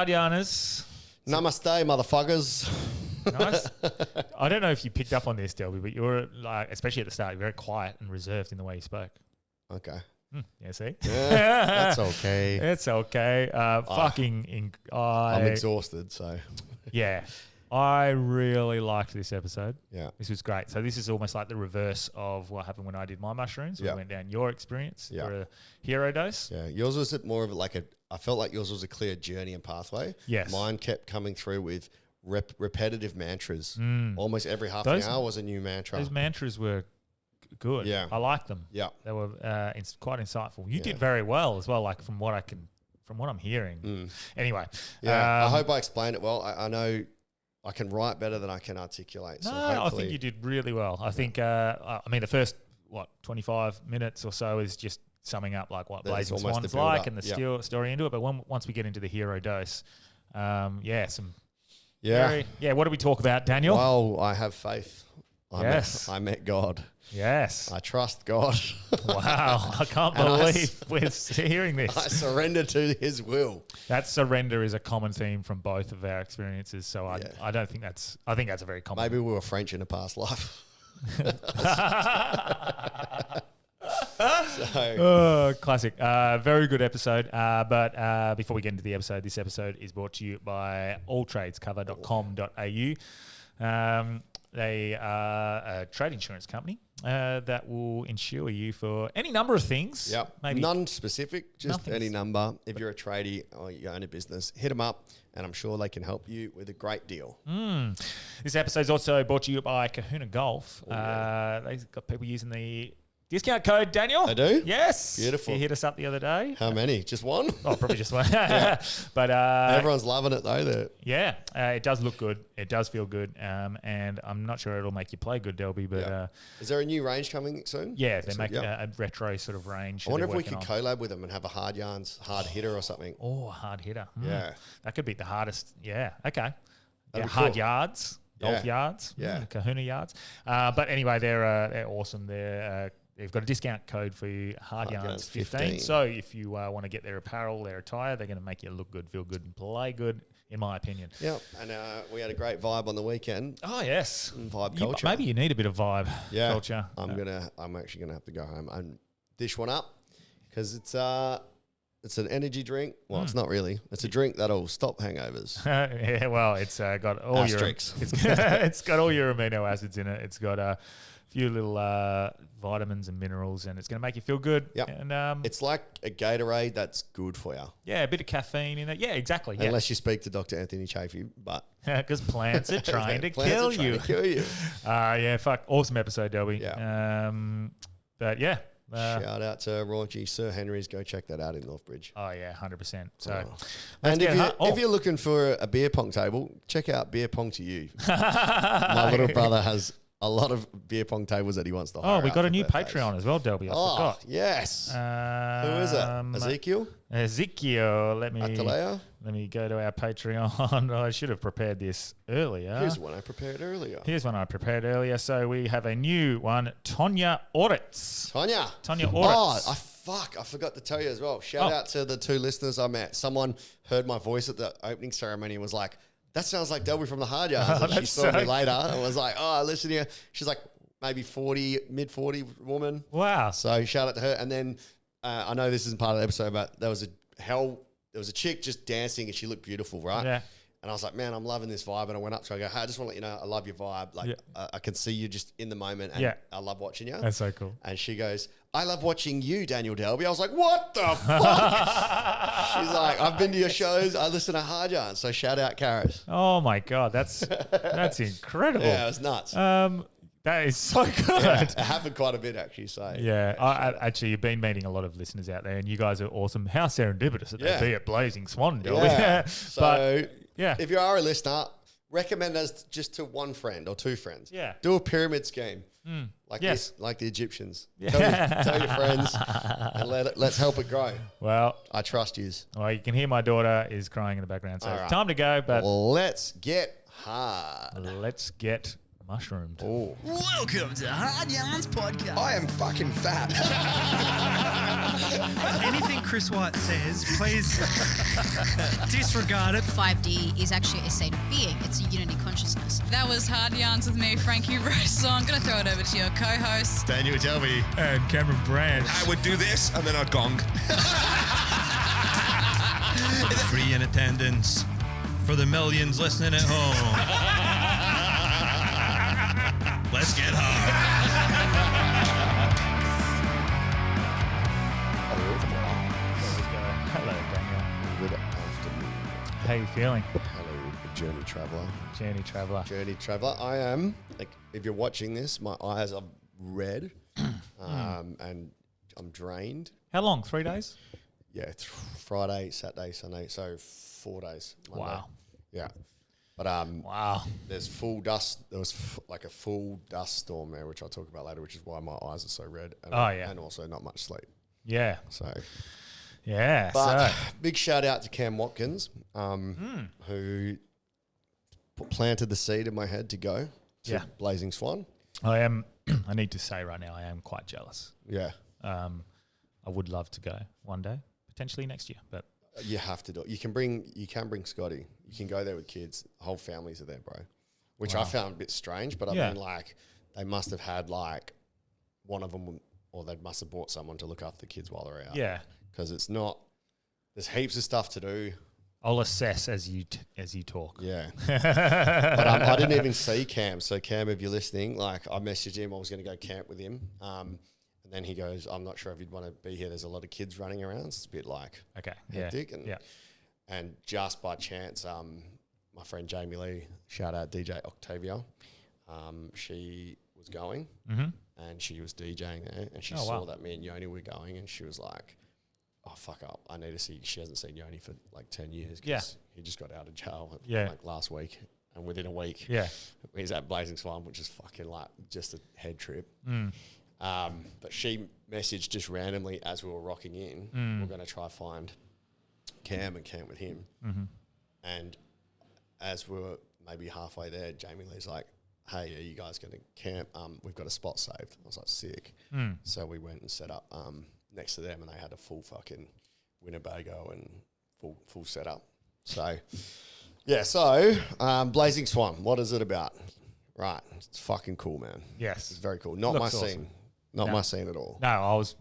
hard yarners. Namaste, motherfuckers. Nice. I don't know if you picked up on this, Delby, but you're like, especially at the start, you're very quiet and reserved in the way you spoke. Okay. Yeah, see? Yeah, that's okay. It's okay. I'm exhausted, so. Yeah. I really liked this episode. Yeah. This was great. So this is almost like the reverse of what happened when I did my mushrooms. We went down your experience for a hero dose. Yeah. Yours was more of I felt like yours was a clear journey and pathway. Yes. Mine kept coming through with repetitive mantras. Almost every half an hour was a new mantra. Those mantras were good. Yeah. I liked them. Yeah. They were quite insightful. You did very well as well, like from what I'm hearing. Anyway. Yeah. I hope I explained it well. I know I can write better than I can articulate. No, so I think you did really well. I think, the first, 25 minutes or so is just summing up like what Blazing Swan's like and the story into it. But once we get into the hero dose, what do we talk about, Daniel? Well, I have faith. Yes. I met God. Yes. I trust God. Wow. I can't believe we're hearing this. I surrender to his will. That surrender is a common theme from both of our experiences. So I think that's a very common. Maybe we were French in a past life. Classic. Very good episode. But before we get into the episode, this episode is brought to you by alltradescover.com.au. They are a trade insurance company that will insure you for any number of things. Yep. Maybe none specific, just any number. If you're a tradie or you own a business, hit them up and I'm sure they can help you with a great deal. This episode is also brought to you by Kahuna Golf. They've got people using the discount code, Daniel. They do? Yes. Beautiful. You hit us up the other day. How many? Just one? Oh, probably just one. But everyone's loving it though. It does look good. It does feel good. And I'm not sure it'll make you play good, Delby. But is there a new range coming soon? Yeah, they make a retro sort of range. I wonder if we could collab with them and have a hard hitter or something. Oh, hard hitter. Yeah. That could be the hardest. Yeah. Okay. Hard yards. Golf yards. Yeah. Kahuna yards. But anyway, they're awesome. They've got a discount code for you, Hard Yarns 15. So if you want to get their apparel, their attire, they're going to make you look good, feel good, and play good, in my opinion. Yeah, and we had a great vibe on the weekend. Oh, yes. Vibe culture. Maybe you need a bit of vibe culture. I'm actually going to have to go home and dish one up because it's an energy drink. Well, it's not really. It's a drink that'll stop hangovers. It's got all Asterix. It's got all your amino acids in it. It's got a few little vitamins and minerals, and it's going to make you feel good. Yep. And it's like a Gatorade that's good for you. Yeah, a bit of caffeine in it. Yeah, exactly. Unless you speak to Dr. Anthony Chafee, but because plants are trying to kill you. Awesome episode, Delby. Yeah. Shout out to Raunchy Sir Henry's. Go check that out in Northbridge. Oh yeah, 100%. So, and if you're looking for a beer pong table, check out Beer Pong to You. My little brother has a lot of beer pong tables that he wants to hire. Oh, we got a new Patreon as well, Delby. I forgot. Yes. Who is it? Ezekiel. Let me go to our Patreon. I should have prepared this earlier. Here's one I prepared earlier. So we have a new one, Tonya Oritz. Tonya Oritz. I forgot to tell you as well. Shout out to the 2 listeners I met. Someone heard my voice at the opening ceremony and was like, that sounds like Delby from the Hard Yards. And she saw me later and was like, listen here. She's like maybe 40, mid-40 woman. Wow. So shout out to her. And then I know this isn't part of the episode, but there was a chick just dancing and she looked beautiful, right? Yeah. And I was like, man, I'm loving this vibe. And I went up to her, I go, hey, I just want to let you know, I love your vibe. Like, I can see you just in the moment and I love watching you. That's so cool. And she goes, I love watching you, Daniel Delby. I was like, what the fuck? She's like, I've been to your shows. I listen to Hard Yarns. So shout out, Karis. Oh my God. That's incredible. Yeah, it was nuts. That is so good. Yeah, it happened quite a bit, actually. So actually, you've been meeting a lot of listeners out there, and you guys are awesome. How serendipitous that they be at Blazing Swan, Delby. Yeah. So if you are a listener, recommend us just to one friend or 2 friends. Yeah. Do a pyramid scheme. Like the Egyptians. Yeah. Tell your friends and let's help it grow. Well, I trust you. Well, you can hear my daughter is crying in the background, so it's time to go. But let's get hard. Let's get Mushroomed. Oh, Welcome to Hard Yarns Podcast. I am fucking fat. Anything Chris White says, please disregard it. 5D is actually a state of being. It's a unity consciousness. That was Hard Yarns with me, Frankie Rose. So I'm going to throw it over to your co-host. Daniel Delby. And Cameron Branch. I would do this and then I'd gong. Free in attendance for the millions listening at home. Let's get hard. Hello, Daniel. Good afternoon. How you feeling? Hello, journey traveller. Journey traveller. Journey traveller. I am, like, if you're watching this, my eyes are red and I'm drained. How long? 3 days? Yeah, Friday, Saturday, Sunday, so 4 days. Monday. Wow. Yeah. But Wow. there's full dust. There was like a full dust storm there, which I'll talk about later, which is why my eyes are so red. And, and also not much sleep. Yeah. So, Yeah. but So. big shout out to Cam Watkins, who planted the seed in my head to go to Blazing Swan. I need to say right now, I am quite jealous. Yeah. I would love to go one day, potentially next year, but You have to do it. You can bring Scotty. You can go there with kids. The whole families are there, bro. Which I found a bit strange, but I mean, like, they must have had like one of them, or they must have bought someone to look after the kids while they're out. yeah, because it's not. There's heaps of stuff to do. I'll assess as you talk. Yeah, but I didn't even see Cam. So Cam, if you're listening, like, I messaged him. I was going to go camp with him. And then he goes, I'm not sure if you'd want to be here. There's a lot of kids running around. It's a bit like hectic. And just by chance, my friend Jamie Lee, shout out DJ Octavia, she was going and she was DJing there, and she saw that me and Yoni were going, and she was like, oh, fuck up. I need to see. She hasn't seen Yoni for like 10 years because he just got out of jail like last week. And within a week, he's at Blazing Swan, which is fucking like just a head trip. But she messaged just randomly as we were rocking in, we're going to try find Cam and camp with him. And as we were maybe halfway there, Jamie Lee's like, hey, are you guys going to camp? We've got a spot saved. I was like, sick. So we went and set up next to them, and they had a full fucking Winnebago and full setup. So, Blazing Swan, what is it about? Right, it's fucking cool, man. Yes. It's very cool. Not my scene. Not my scene at all. No, I was.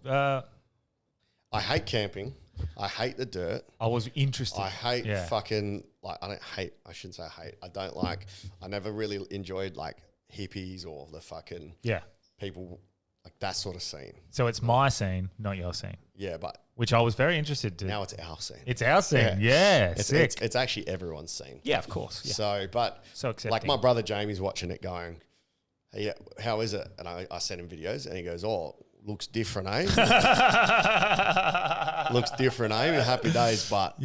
I hate camping. I hate the dirt. I was interested. I hate fucking, like, I shouldn't say hate. I don't like, I never really enjoyed like hippies or the fucking people, like that sort of scene. So it's my scene, not your scene. Yeah, but. Which I was very interested to. Now it's our scene. It's our scene, yeah. Sick. It's actually everyone's scene. Yeah, of course. Yeah. So accepting. Like my brother Jamie's watching it going, hey, how is it? And I sent him videos and he goes, oh, looks different, eh? Looks different, eh? Happy days, but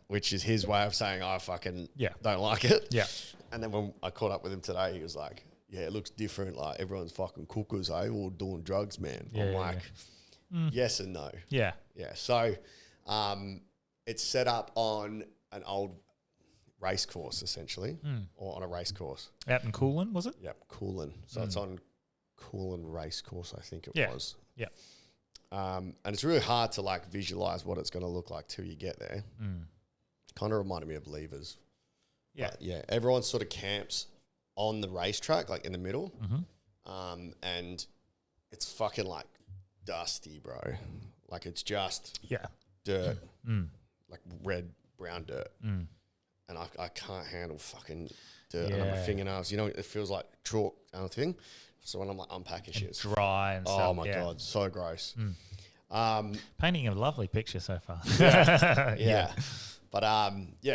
which is his way of saying I fucking don't like it. Yeah. And then when I caught up with him today, he was like, yeah, it looks different. Like everyone's fucking cookers, eh? All doing drugs, man. I'm like, yes and no. Yeah. Yeah. So it's set up on an old race course, essentially, or on a race course. Out in Coolin, was it? Yep, Coolin. So it's on Coolin race course, I think it was. Yeah. And it's really hard to like visualize what it's going to look like till you get there. Kind of reminded me of Levers. Yeah. But yeah. Everyone sort of camps on the racetrack, like in the middle. And it's fucking like dusty, bro. Like it's just dirt, like red, brown dirt. And I can't handle fucking dirt under my fingernails. You know, it feels like chalk kind of thing. So when I'm like unpacking shit, it's dry and stuff. Oh my God, so gross. Painting a lovely picture so far. But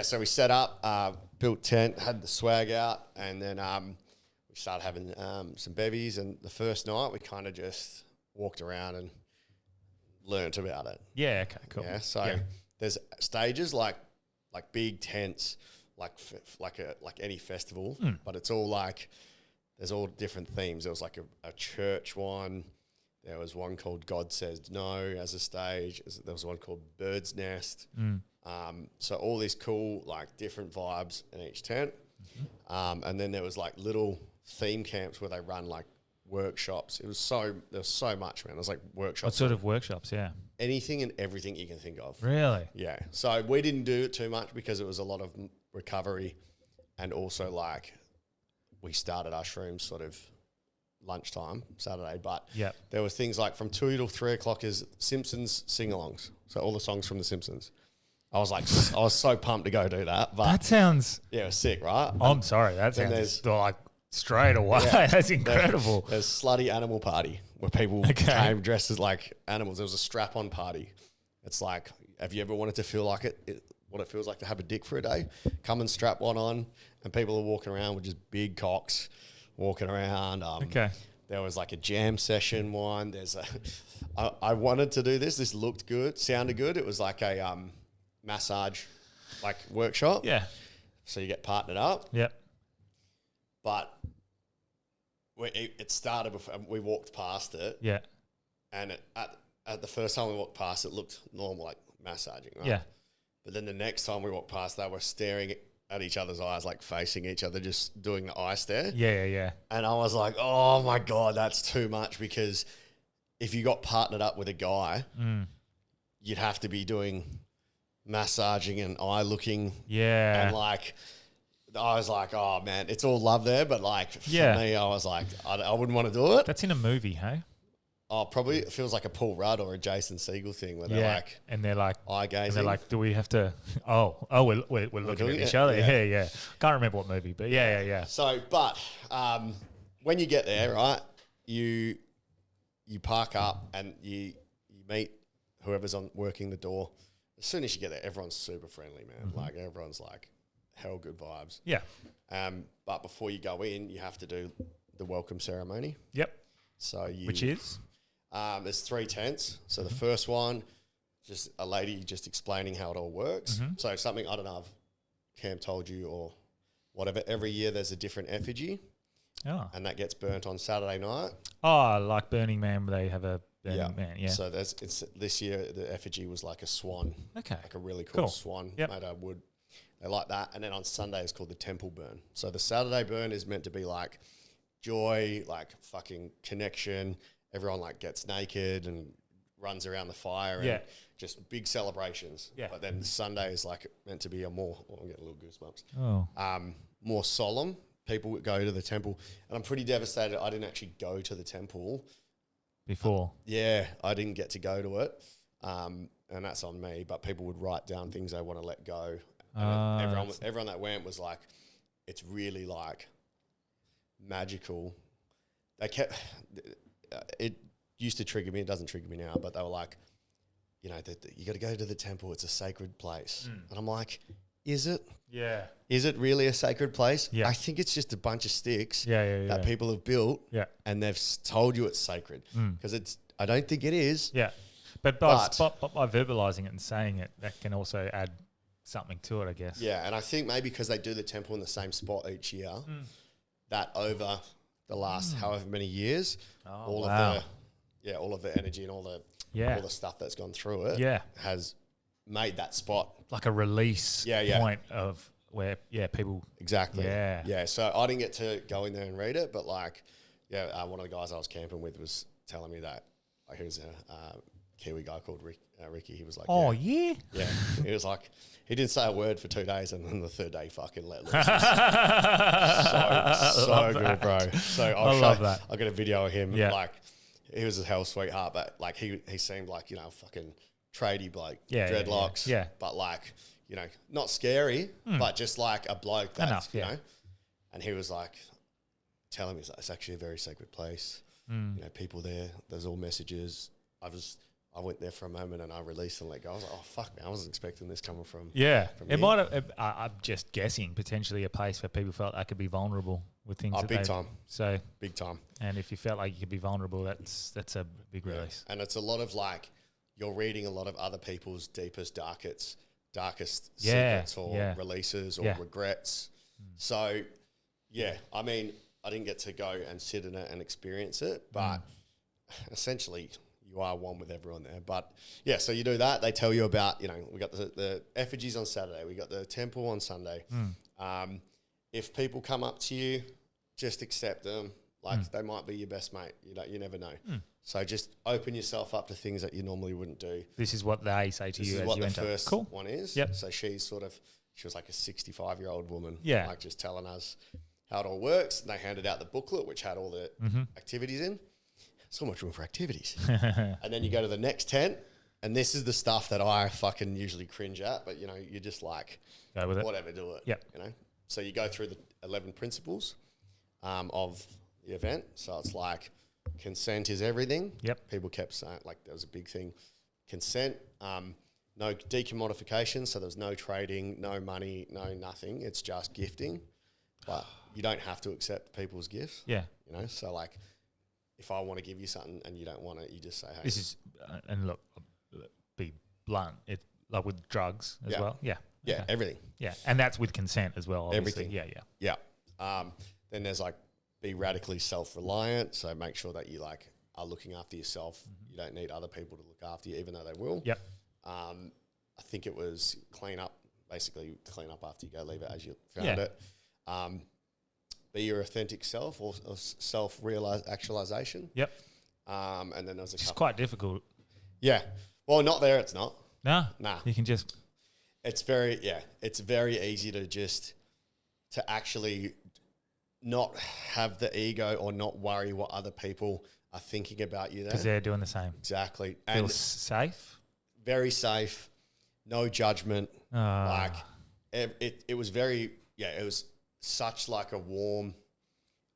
so we set up, built tent, had the swag out, and then we started having some bevies. And the first night we kind of just walked around and learnt about it. Yeah, okay, cool. Yeah, so there's stages like big tents, like any festival, but it's all like there's all different themes. There was like a church one. There was one called God Says No as a stage. There was one called Bird's Nest. So all these cool like different vibes in each tent. And then there was like little theme camps where they run like workshops. There was so much, man. It was like workshops. What sort of workshops? Yeah. Anything and everything you can think of. Really? Yeah. So we didn't do it too much because it was a lot of recovery, and also like we started our shrooms sort of lunchtime Saturday, but there was things like from 2 till 3 o'clock is Simpsons sing-alongs. So all the songs from the Simpsons. I was so pumped to go do that. But that sounds... Yeah, it was sick, right? I'm sorry. That sounds like straight away. Yeah, that's incredible. There's Slutty Animal Party where people came dressed as like animals. There was a strap-on party. It's like, have you ever wanted to feel like what it feels like to have a dick for a day? Come and strap one on, and people are walking around with just big cocks walking around. There was like a jam session one. I wanted to do this. This looked good, sounded good. It was like a massage like workshop. Yeah. So you get partnered up. Yep. But it started before we walked past it. Yeah. And at the first time we walked past, it looked normal, like massaging, right? Yeah. But then the next time we walked past, they were staring at each other's eyes, like facing each other, just doing the eye stare. Yeah. And I was like, oh my God, that's too much, because if you got partnered up with a guy, you'd have to be doing massaging and eye looking. Yeah. And like, I was like, oh man, it's all love there. But like, for me, I was like, I wouldn't want to do it. That's in a movie, hey? Oh, probably it feels like a Paul Rudd or a Jason Segel thing where they're like eye gazing. And they're like, do we have to? We're looking at each other. Yeah. Can't remember what movie, but yeah. So, but when you get there, right, you park up and you meet whoever's working the door. As soon as you get there, everyone's super friendly, man. Mm-hmm. Like everyone's like hell good vibes. Yeah. But before you go in, you have to do the welcome ceremony. Yep. So which is? There's 3 tents. So the first one, just a lady just explaining how it all works. Mm-hmm. So something, I don't know if Cam told you or whatever, every year there's a different effigy. Oh. And that gets burnt on Saturday night. Oh, like Burning Man, where they have a Burning Man. Yeah. So this year the effigy was like a swan. Okay. Like a really cool swan made out of wood. They like that. And then on Sunday it's called the temple burn. So the Saturday burn is meant to be like joy, like fucking connection. Everyone like gets naked and runs around the fire and just big celebrations. Yeah. But then Sunday is like meant to be I'm getting a little goosebumps. Oh. More solemn. People would go to the temple, and I'm pretty devastated I didn't actually go to the temple before. I didn't get to go to it, and that's on me. But people would write down things they want to let go. And everyone that went was like, it's really like magical. They kept it used to trigger me. It doesn't trigger me now, but they were like, you know, you got to go to the temple. It's a sacred place, and I'm like, is it? Yeah. Is it really a sacred place? Yeah. I think it's just a bunch of sticks that people have built and they've told you it's sacred because I don't think it is. Yeah. But by verbalizing it and saying it, that can also add something to it, I guess. Yeah. And I think maybe because they do the temple in the same spot each year, that over the last however many years, all of the energy and all the stuff that's gone through it has made that spot like a release point of where people exactly so I didn't get to go in there and read it, but like one of the guys I was camping with was telling me that he was a Kiwi guy called Ricky. He was like, he was like, he didn't say a word for 2 days, and then the third day he fucking let loose. so good, bro. So I love that. I got a video of him. Like he was a hell sweetheart, but like he seemed like, you know, fucking tradie bloke, dreadlocks, but like, you know, not scary, but just like a bloke that's, you know. And he was like telling me it's actually a very sacred place. You know, people there's all messages. I went there for a moment and I released and let go. I was like, oh fuck, man, I wasn't expecting this coming from it might have. I'm just guessing potentially a place where people felt they could be vulnerable with things. Big time. So big time. And if you felt like you could be vulnerable, that's a big release. And it's a lot of like, you're reading a lot of other people's deepest, darkest secrets or releases or regrets. So, I mean, I didn't get to go and sit in it and experience it, but essentially you are one with everyone there. But, so you do that. They tell you about, you know, we got the effigies on Saturday. We got the temple on Sunday. If people come up to you, just accept them. Like they might be your best mate. You never know. So just open yourself up to things that you normally wouldn't do. This is what they say to This you is as what you the enter. first Cool. one is. Yep. So she was like a 65-year-old woman. Yeah. Like just telling us how it all works. And they handed out the booklet, which had all the activities in. So much room for activities. And then you go to the next tent. And this is the stuff that I fucking usually cringe at. But, you're just like, Go with it. whatever, do it. Yep. So you go through the 11 principles of the event. So it's like consent is everything. Yep. People kept saying, like, there was a big thing. Consent, no decommodification. So there's no trading, no money, no nothing. It's just gifting. But you don't have to accept people's gifts. Yeah. So like, if I want to give you something and you don't want it, you just say, hey. This is, and look, be blunt, it's like with drugs as well. Yeah. Yeah, Okay. everything. Yeah. And that's with consent as well, obviously. Everything. Yeah. Yeah. Then there's like, be radically self-reliant. So make sure that you like are looking after yourself. You don't need other people to look after you, even though they will. Yep. I think it was basically clean up after you go, leave it as you found it. Be your authentic self or self-actualization. Yep. And then there's a It's couple. quite difficult. Yeah. Well, not there. It's not. Nah. Nah. You can just, It's very easy to actually not have the ego or not worry what other people are thinking about you because there. they're doing the same. Exactly. Feel And safe. very safe, no judgment. Like it was very, it was such like a warm,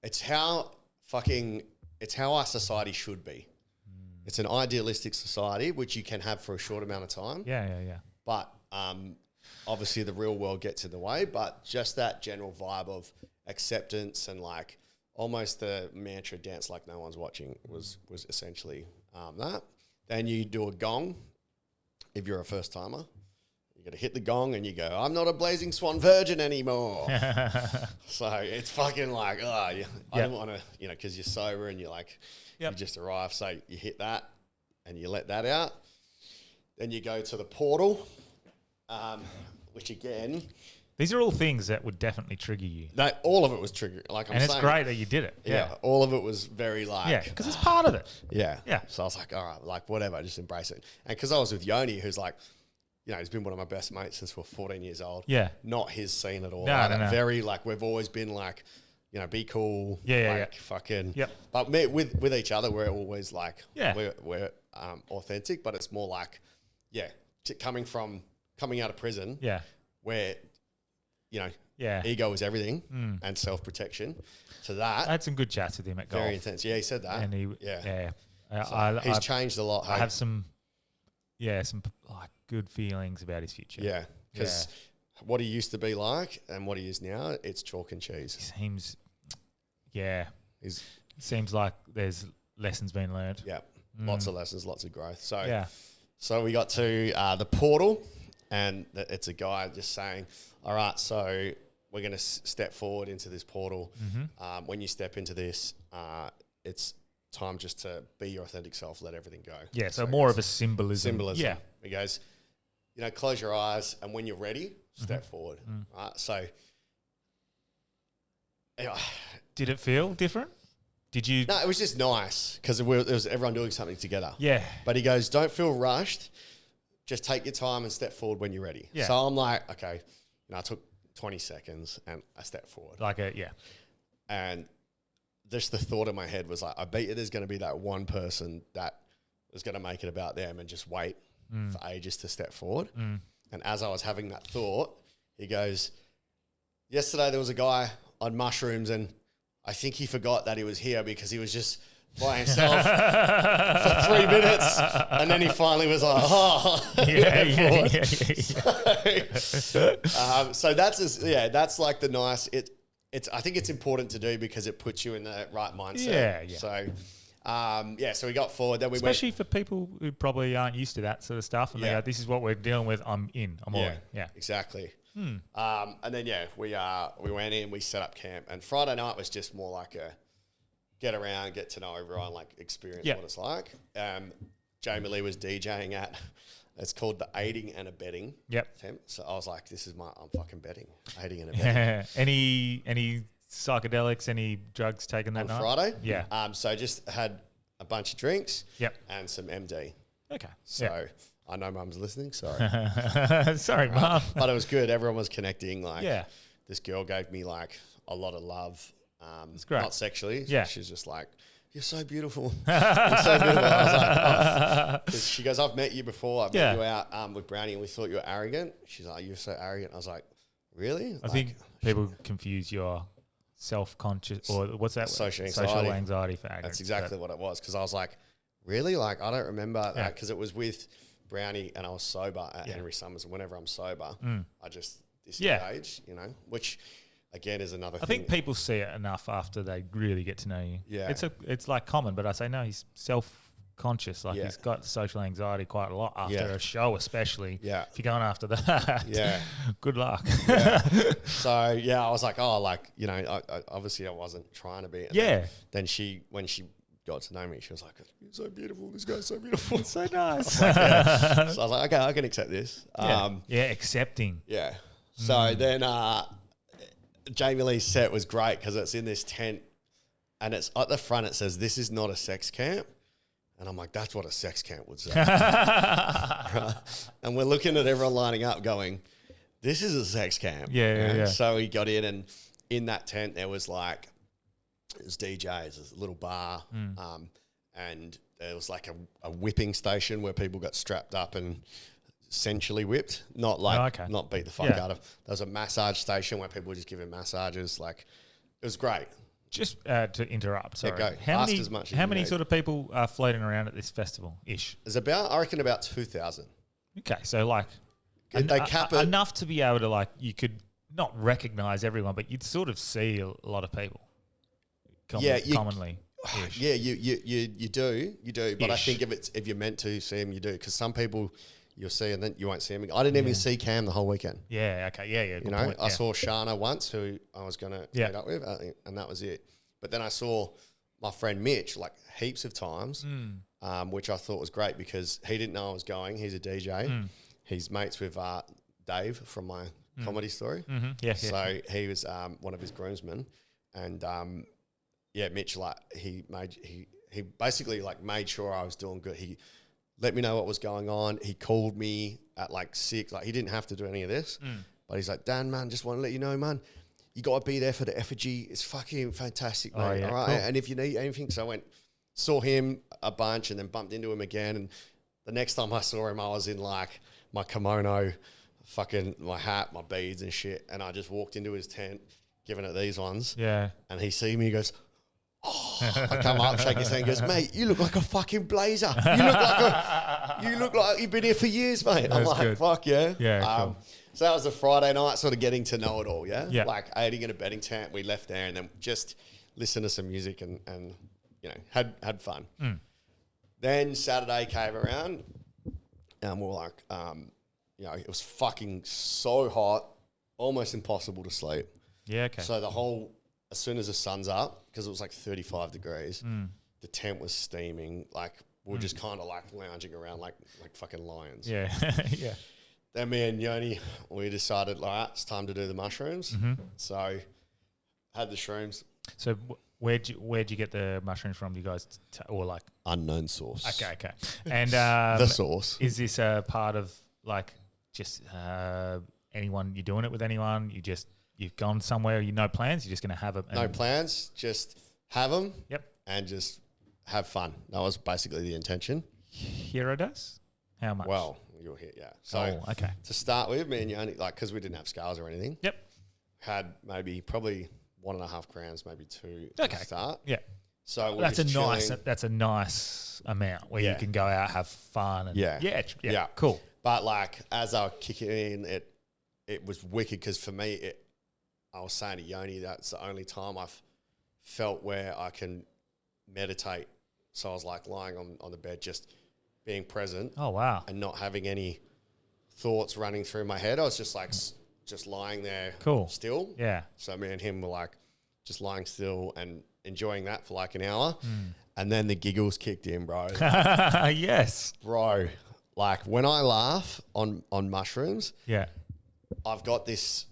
it's how our society should be. It's an idealistic society, which you can have for a short amount of time. Yeah. But obviously the real world gets in the way, but just that general vibe of acceptance and like almost the mantra dance like no one's watching was essentially that. Then you do a gong if you're a first timer. You got to hit the gong and you go, I'm not a Blazing Swan virgin anymore. So it's fucking like, I don't want to, because you're sober and you're like, you just arrived. So you hit that and you let that out. Then you go to the portal, which again... These are all things that would definitely trigger you. No, all of it was triggering. Like I'm saying, it's great that you did it. Yeah, all of it was very like... Yeah, because it's part of it. Yeah. Yeah. So I was like, all right, like whatever, just embrace it. And because I was with Yoni, who's like, he's been one of my best mates since we're 14 years old. Yeah. Not his scene at all. No, no. Very like, we've always been like, be cool. Yeah. Fucking... Yep. But with each other, we're always like, we're authentic, but it's more like, coming out of prison. Yeah. Where, ego is everything and self-protection. So that... I had some good chats with him at golf. Very intense. Yeah, he said that. And he, So he's changed a lot. I have some like good feelings about his future. Yeah, because what he used to be like and what he is now, it's chalk and cheese. Seems like there's lessons being learned. Yeah, lots of lessons, lots of growth. So we got to the portal, and it's a guy just saying, all right, so we're going to step forward into this portal. When you step into this, it's time just to be your authentic self, let everything go. Yeah, so more of a symbolism. Yeah. He goes, close your eyes, and when you're ready, step forward. Right? So... Did it feel different? Did you... No, it was just nice because it was everyone doing something together. Yeah. But he goes, don't feel rushed. Just take your time and step forward when you're ready. Yeah. So I'm like, okay. I took 20 seconds and I stepped forward. And just the thought in my head was like, I bet you there's going to be that one person that is going to make it about them and just wait for ages to step forward. And as I was having that thought, he goes, yesterday there was a guy on mushrooms and I think he forgot that he was here because he was just by himself for 3 minutes. And then he finally was like, So that's like the nice, I think it's important to do because it puts you in the right mindset. So, so we got forward. Then we especially for people who probably aren't used to that sort of stuff. And they go, this is what we're dealing with. I'm all in. Yeah, exactly. And then, we went in, we set up camp. And Friday night was just more like a get around, get to know everyone, like experience what it's like. Jamie Lee was DJing at, it's called the Aiding and Abetting tent. So I was like, I'm fucking betting, aiding and abetting. Any psychedelics, any drugs taken that on night? Friday. Yeah. So I just had a bunch of drinks. Yep. And some MD. Okay. So I know Mum's listening. Sorry. Sorry, Mum. But it was good. Everyone was connecting. Like, Yeah. this girl gave me like a lot of love. It's great. Not sexually. Yeah. She's just like, you're so beautiful. You're so beautiful. I was like, 'cause she goes, I've met you before. I met you out with Brownie and we thought you were arrogant. She's like, you're so arrogant. I was like, really? I think people confuse your self-conscious or what's that? Social Social anxiety. anxiety for arrogance. That's exactly what it was. Because I was like, really? Like, I don't remember that because it was with Brownie and I was sober at Henry Summers. And whenever I'm sober, I just disengage, you know, which again is another thing. I think people see it enough after they really get to know you. Yeah. It's like common, but I say no, he's self-conscious. Like he's got social anxiety quite a lot after a show, especially. Yeah. If you're going after that, good luck. Yeah. So I was like, oh, like, you know, I obviously I wasn't trying to be. And then when she got to know me, she was like, you're so beautiful. This guy's so beautiful. It's so nice. So I was like, okay, I can accept this. Accepting. Yeah. So then Jamie Lee's set was great because it's in this tent and it's at the front. It says, this is not a sex camp. And I'm like, that's what a sex camp would say. And we're looking at everyone lining up going, this is a sex camp. Yeah. So we got in and in that tent there was like, it was DJs, there's a little bar, and there was like a whipping station where people got strapped up and essentially whipped, not like not beat the fuck out of. There was a massage station where people were just giving massages. Like, it was great. Just to interrupt, sorry. go. Ask as much as how you many need. sort of people are floating around at this festival-ish? There's I reckon about 2,000. Okay, so like They cap it. enough to be able to like, you could not recognise everyone, but you'd sort of see a lot of people. Commonly. Yeah, you do. But I think if you're meant to see them, you do. Because some people you'll see and then you won't see them. I didn't even see Cam the whole weekend. Yeah, okay, yeah. You know, I saw Shana once, who I was going to meet up with, and that was it. But then I saw my friend Mitch like heaps of times, which I thought was great because he didn't know I was going. He's a DJ. He's mates with Dave from my comedy story. So he was one of his groomsmen, and Mitch, like he basically like made sure I was doing good. He let me know what was going on. He called me at like 6. Like, he didn't have to do any of this, but he's like, Dan, man, just want to let you know, man, you got to be there for the effigy. It's fucking fantastic, mate. All right. Cool. And if you need anything, so I went, saw him a bunch and then bumped into him again. And the next time I saw him, I was in like my kimono, fucking my hat, my beads and shit. And I just walked into his tent, giving it these ones. Yeah. And he see me, he goes, I come up, shake his hand, and goes, mate, you look like a fucking blazer. You look like you've been here for years, mate. I'm like, good. Fuck yeah. Yeah. Cool. So that was a Friday night, sort of getting to know it all, yeah? Like aiding in a betting tent. We left there and then just listened to some music and you know, had fun. Then Saturday came around and we were like, you know, it was fucking so hot, almost impossible to sleep. Yeah, okay. So as soon as the sun's up, because it was like 35 degrees, the tent was steaming. Like, we were just kind of like lounging around like fucking lions. Yeah, yeah. Then me and Yoni, we decided, like, it's time to do the mushrooms. So, had the shrooms. So, where'd you get the mushrooms from? You guys, or like unknown source? Okay. And the source. Is this a part of like just anyone? You're doing it with anyone? You've gone somewhere? You no plans? You're just going to have them? No plans. Just have them. Yep. And just have fun. That was basically the intention. Hero does? How much? Well, you'll hear, yeah. So, okay. To start with, me and you only, like, because we didn't have scales or anything. Yep. Had probably 1.5 grams, maybe 2 to start. Yeah. So that's a nice amount where you can go out, have fun. And yeah. Cool. But like, as I was kicking in, it was wicked because for me, I was saying to Yoni, that's the only time I've felt where I can meditate. So I was like lying on the bed, just being present. Oh, wow. And not having any thoughts running through my head. I was just like, just lying there still. Yeah. So me and him were like just lying still and enjoying that for like an hour. And then the giggles kicked in, bro. Yes. Bro, like when I laugh on mushrooms, yeah, I've got this,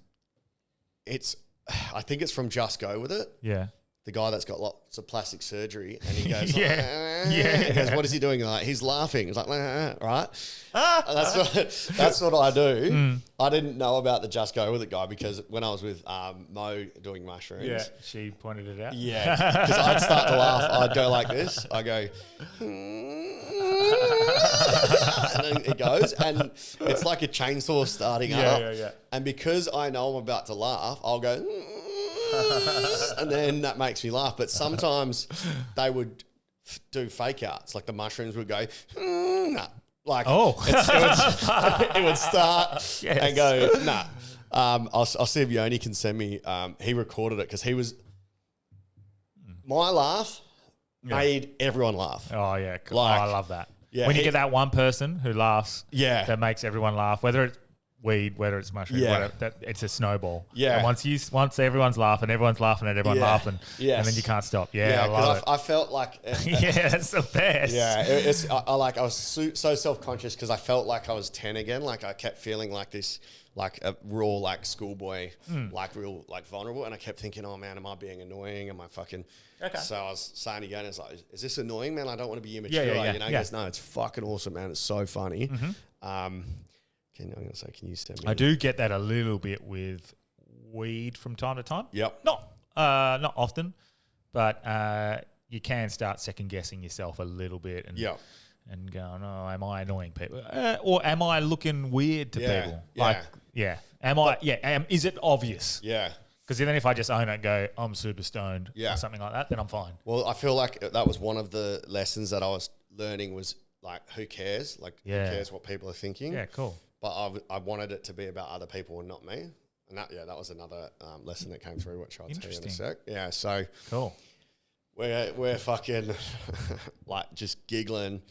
I think it's from Just Go With It. Yeah. The guy that's got lots of plastic surgery, and he goes, Yeah. He goes, what is he doing? Like, he's laughing. He's like, right? That's what I do. I didn't know about the Just Go With It guy because when I was with Mo doing mushrooms, she pointed it out. yeah, because I'd start to laugh. I'd go like this. I go, and then it goes, and it's like a chainsaw starting up. Yeah. And because I know I'm about to laugh, I'll go, and then that makes me laugh. But sometimes they would do fake outs, like the mushrooms would go, like it would start and go, nah. I'll see if Yoni can send me. He recorded it because he was my laugh made everyone laugh. Oh yeah, cool. Like, I love that. Yeah, when you get that one person who laughs, Yeah. that makes everyone laugh. Whether it's weed, whether it's mushroom, Yeah. whatever, that it's a snowball. Yeah. And once everyone's laughing at everyone laughing, Yes. and then you can't stop. Yeah, I 'cause love it. I felt like Yeah, that's the best. yeah, I was so self-conscious because I felt like I was 10 again. Like I kept feeling like this, like a raw, like schoolboy, like real, like vulnerable. And I kept thinking, oh man, am I being annoying? Am I fucking... Okay. So I was saying to Jonas, like, is this annoying, man? I don't want to be immature. Yeah. You know, he goes, no, it's fucking awesome, man. It's so funny. I'm going to say, can you send me... I do get that a little bit with weed from time to time. Yep. Not often, but you can start second guessing yourself a little bit and Yep. and going, oh, am I annoying people? Or am I looking weird to Yeah, people? yeah. Like, yeah. Am I, is it obvious? Yeah. Because then if I just own it and go, I'm super stoned Yeah. or something like that, then I'm fine. Well, I feel like that was one of the lessons that I was learning was like, who cares? Like, Yeah. who cares what people are thinking? Yeah, cool. But I wanted it to be about other people and not me. And that was another lesson that came through, which I'll tell you in a sec. Yeah, so Cool. we're fucking like just giggling.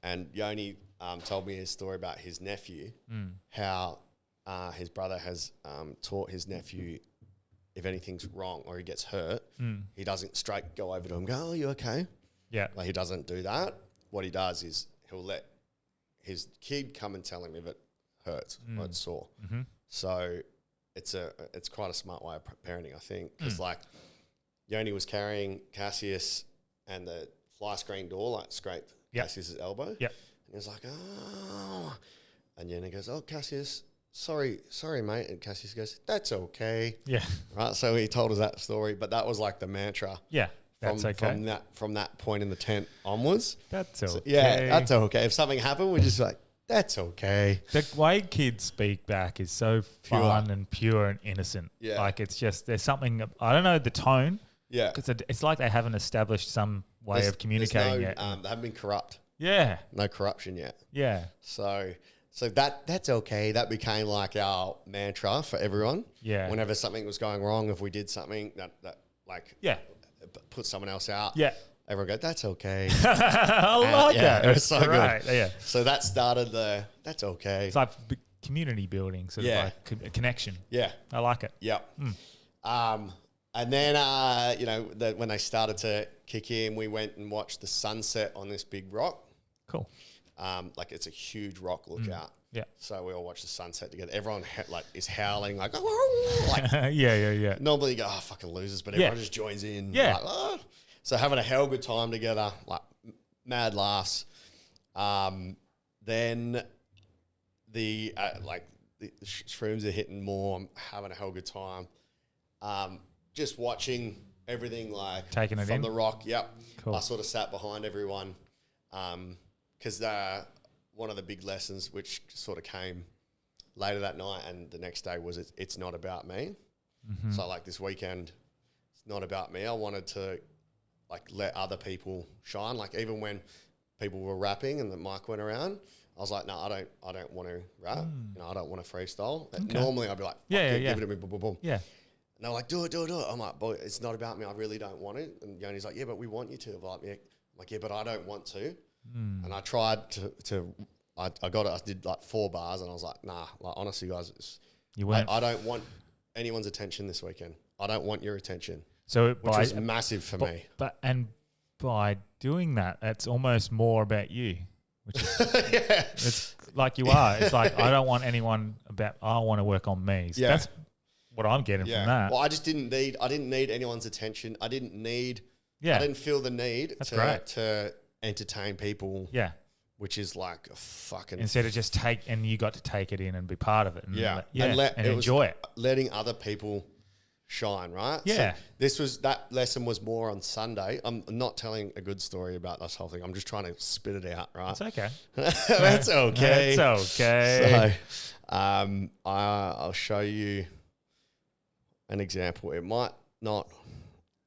And Yoni told me his story about his nephew, how his brother has taught his nephew if anything's wrong or he gets hurt, he doesn't straight go over to him and go, oh, you okay? Yeah. Like he doesn't do that. What he does is he'll let his kid come and tell him if it hurts or it's sore. So it's quite a smart way of parenting, I think. Because like Yoni was carrying Cassius and the fly screen door like scraped Cassius's elbow. Yep. And he was like, oh. And Yoni goes, oh, Cassius, sorry, mate. And Cassius goes, that's okay. Yeah. Right. So he told us that story, but that was like the mantra. Yeah. That's okay. From that point in the tent onwards. That's okay. So, yeah, that's okay. If something happened, we're just like, that's okay. The way kids speak back is so fun and pure and innocent. Yeah. Like it's just, there's something, I don't know the tone. Yeah. Because it's like they haven't established some way of communicating yet. They haven't been corrupt. Yeah. No corruption yet. Yeah. So that's okay. That became like our mantra for everyone. Yeah. Whenever something was going wrong, if we did something that like Yeah. put someone else out. Yeah. Everyone go, that's okay. I like that. It was so Right. good. Yeah. So that started that's okay. It's like community building, sort of like a connection. Yeah. I like it. Yep. And then, when they started to kick in, we went and watched the sunset on this big rock. Cool. Like it's a huge rock lookout. Yeah. So we all watched the sunset together. Everyone is howling like, Yeah. normally you go, oh, fucking losers, but everyone just joins in. Yeah. Like, oh. So having a hell good time together, like mad laughs. Then the shrooms are hitting more. I'm having a hell good time. Just watching everything like Taking it from in? the rock. Yep. Cool. I sort of sat behind everyone because one of the big lessons which sort of came later that night and the next day was it's not about me. So like this weekend, it's not about me. I wanted to like let other people shine. Like even when people were rapping and the mic went around, I was like, no, I don't want to rap. I don't want to freestyle. Normally I'd be like, give it to me, boom, boom, boom. Yeah. And they're like, do it. I'm like, boy, it's not about me. I really don't want it. And Yoni's like, yeah, but we want you to. I'm like, yeah, but I don't want to. And I tried I did like 4 bars and I was like, nah, like honestly guys, I don't want anyone's attention this weekend. I don't want your attention. So which was massive for me. But by doing that, that's almost more about you. Which is, it's like you are. It's like I don't want anyone I want to work on me. So that's what I'm getting from that. Well, I didn't need anyone's attention. I didn't feel the need to entertain people. Yeah. Which is like a fucking... Instead of just you got to take it in and be part of it. And and enjoy it. Letting other people shine, right? Yeah. So that lesson was more on Sunday. I'm not telling a good story about this whole thing. I'm just trying to spit it out, right? It's okay. That's okay. It's okay. So, I'll show you an example. It might not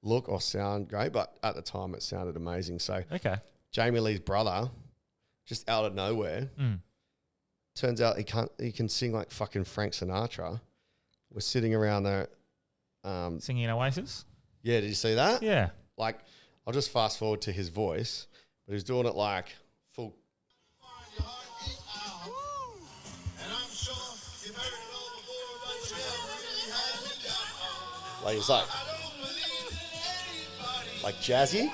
look or sound great, but at the time it sounded amazing. So, Jamie Lee's brother, just out of nowhere, turns out he can sing like fucking Frank Sinatra. We're sitting around there. Singing Oasis? Yeah, did you see that? Yeah. Like, I'll just fast forward to his voice, but he's doing it like full. Like, he's like jazzy.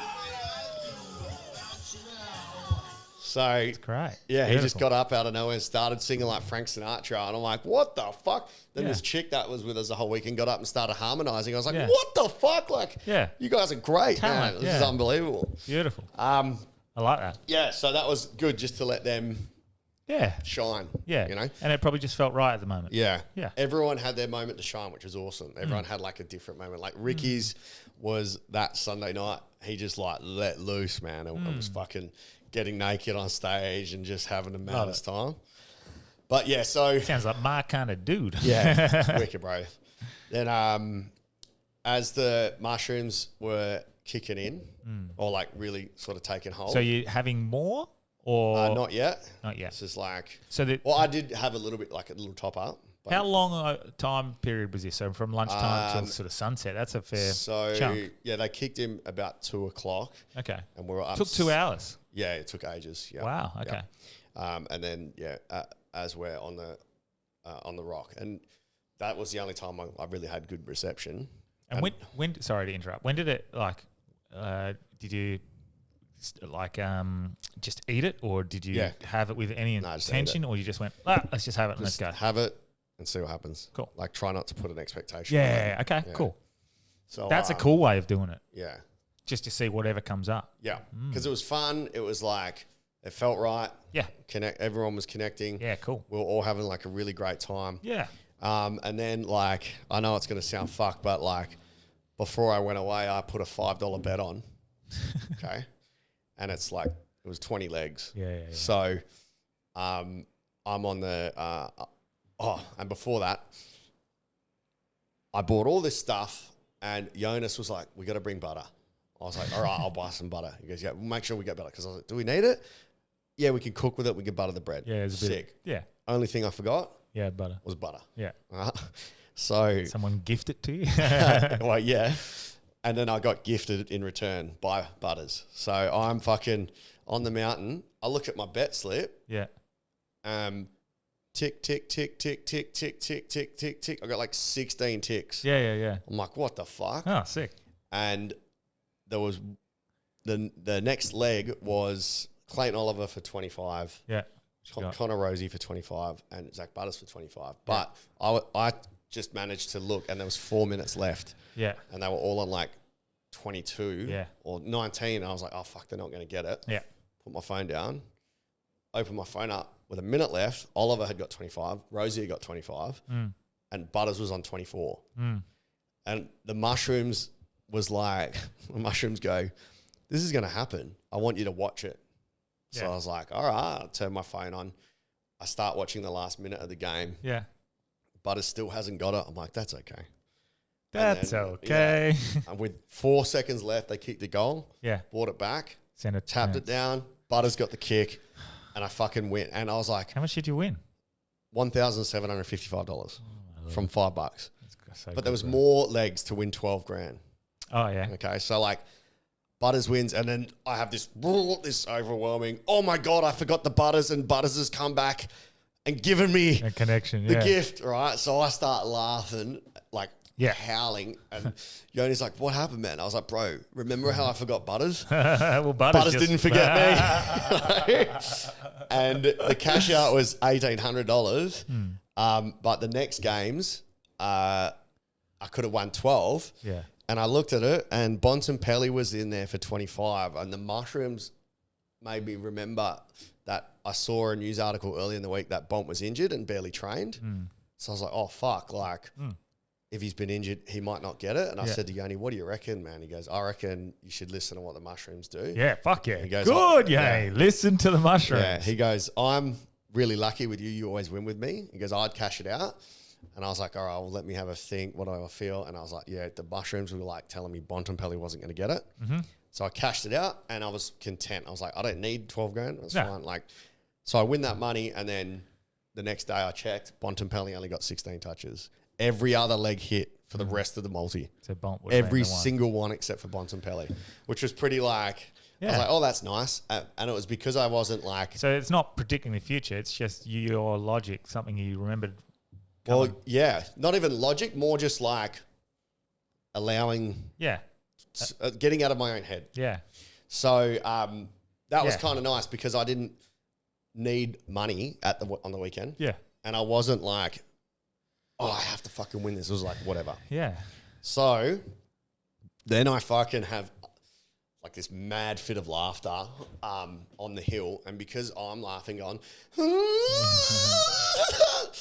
So, it's great. Yeah, he just got up out of nowhere and started singing like Frank Sinatra. And I'm like, what the fuck? Then this chick that was with us the whole weekend got up and started harmonizing. I was like, what the fuck? Like, you guys are great. Talent, man. This is unbelievable. Beautiful. I like that. Yeah, so that was good just to let them shine. Yeah. You know? And it probably just felt right at the moment. Yeah. Yeah. Everyone had their moment to shine, which was awesome. Everyone had like a different moment. Like Ricky's was that Sunday night. He just like let loose, man. It was fucking getting naked on stage and just having the maddest time. But yeah, so... Sounds like my kind of dude. Yeah, wicked, bro. Then as the mushrooms were kicking in or like really sort of taking hold... So you're having more or... not yet. Not yet. It's just like... So well, I did have a little bit, like a little top up. How long a time period was this? So from lunchtime till sort of sunset. That's a fair chunk. Yeah, they kicked him about 2 o'clock. Okay. And we were up... Took 2 hours? Yeah, it took ages. Yeah. Wow, okay. Yeah. And then, as we're on the rock. And that was the only time I really had good reception. And when sorry to interrupt, when did it, like, did you, like, just eat it? Or did you have it with any intention? Or you just went, let's just have it and let's go? Have it and see what happens. Cool. Like, try not to put an expectation. Yeah, okay, cool. So that's a cool way of doing it. Yeah. Just to see whatever comes up. Yeah. Because it was fun. It was like, it felt right. Yeah. Everyone was connecting. Yeah, cool. We were all having like a really great time. Yeah. And then like, I know it's going to sound fucked, but like before I went away, I put a $5 bet on. Okay. And it's like, it was 20 legs. Yeah. So, I'm on the, and before that, I bought all this stuff and Jonas was like, we got to bring butter. I was like, all right, I'll buy some butter. He goes, yeah, we'll make sure we get butter. Because I was like, do we need it? Yeah, we can cook with it. We can butter the bread. Yeah, it's sick. Yeah. Only thing I forgot butter. was butter. Yeah. So someone gift it to you? Well, yeah. And then I got gifted in return by butters. So I'm fucking on the mountain. I look at my bet slip. Yeah. Tick, tick, tick, tick, tick, tick, tick, tick, tick, tick. I got like 16 ticks. Yeah. I'm like, what the fuck? Oh, sick. And there was the next leg was Clayton Oliver for 25. Yeah. Connor Rosie for 25 and Zach Butters for 25. But I just managed to look and there was 4 minutes left. Yeah. And they were all on like 22 or 19. And I was like, oh, fuck, they're not going to get it. Yeah. Put my phone down, opened my phone up. With a minute left, Oliver had got 25, Rosie had got 25, and Butters was on 24. And the mushrooms was like, the mushrooms go, this is going to happen. I want you to watch it. So I was like, all right, I'll turn my phone on. I start watching the last minute of the game. Yeah. Butters still hasn't got it. I'm like, that's okay. That's okay. And with 4 seconds left, they kicked the goal. Yeah. Brought it back. Tapped it down. Butters got the kick. And I fucking went. And I was like, how much did you win? $1,755 from $5. So but there was more legs to win 12 grand. Oh, yeah. Okay. So like Butters wins. And then I have this overwhelming, oh my God, I forgot the Butters, and Butters has come back and given me a connection, the gift. Right. So I start laughing, like howling. And Yoni's like, what happened, man? I was like, bro, remember how I forgot Butters? Well, Butters didn't forget me. And the cash out was $1,800. But the next games, I could have won 12. Yeah. And I looked at it, and Bontempelli was in there for 25, and the mushrooms made me remember that I saw a news article early in the week that Bont was injured and barely trained. So I was like, oh, fuck, like, if he's been injured, he might not get it. And I said to Yoni, what do you reckon, man? He goes, I reckon you should listen to what the mushrooms do. Yeah, fuck yeah. He goes, good, listen to the mushrooms. Yeah, he goes, I'm really lucky with you. You always win with me. He goes, I'd cash it out. And I was like, all right, well, let me have a think. What do I feel? And I was like, yeah, the mushrooms were like telling me Bontempelli wasn't going to get it. So I cashed it out and I was content. I was like, I don't need 12 grand. That's fine. Like, so I win that money. And then the next day I checked, Bontempelli only got 16 touches. Every other leg hit for the rest of the multi. So Bont would Every single one except for Bontempelli, which was pretty like, I was like, oh, that's nice. And it was because I wasn't like. So it's not predicting the future. It's just your logic, something you remembered. Well, yeah, not even logic, more just like allowing, getting out of my own head. Yeah. So that was kind of nice because I didn't need money on the weekend. Yeah. And I wasn't like, oh, I have to fucking win this. It was like, whatever. Yeah. So then I fucking have like this mad fit of laughter on the hill. And because I'm laughing on,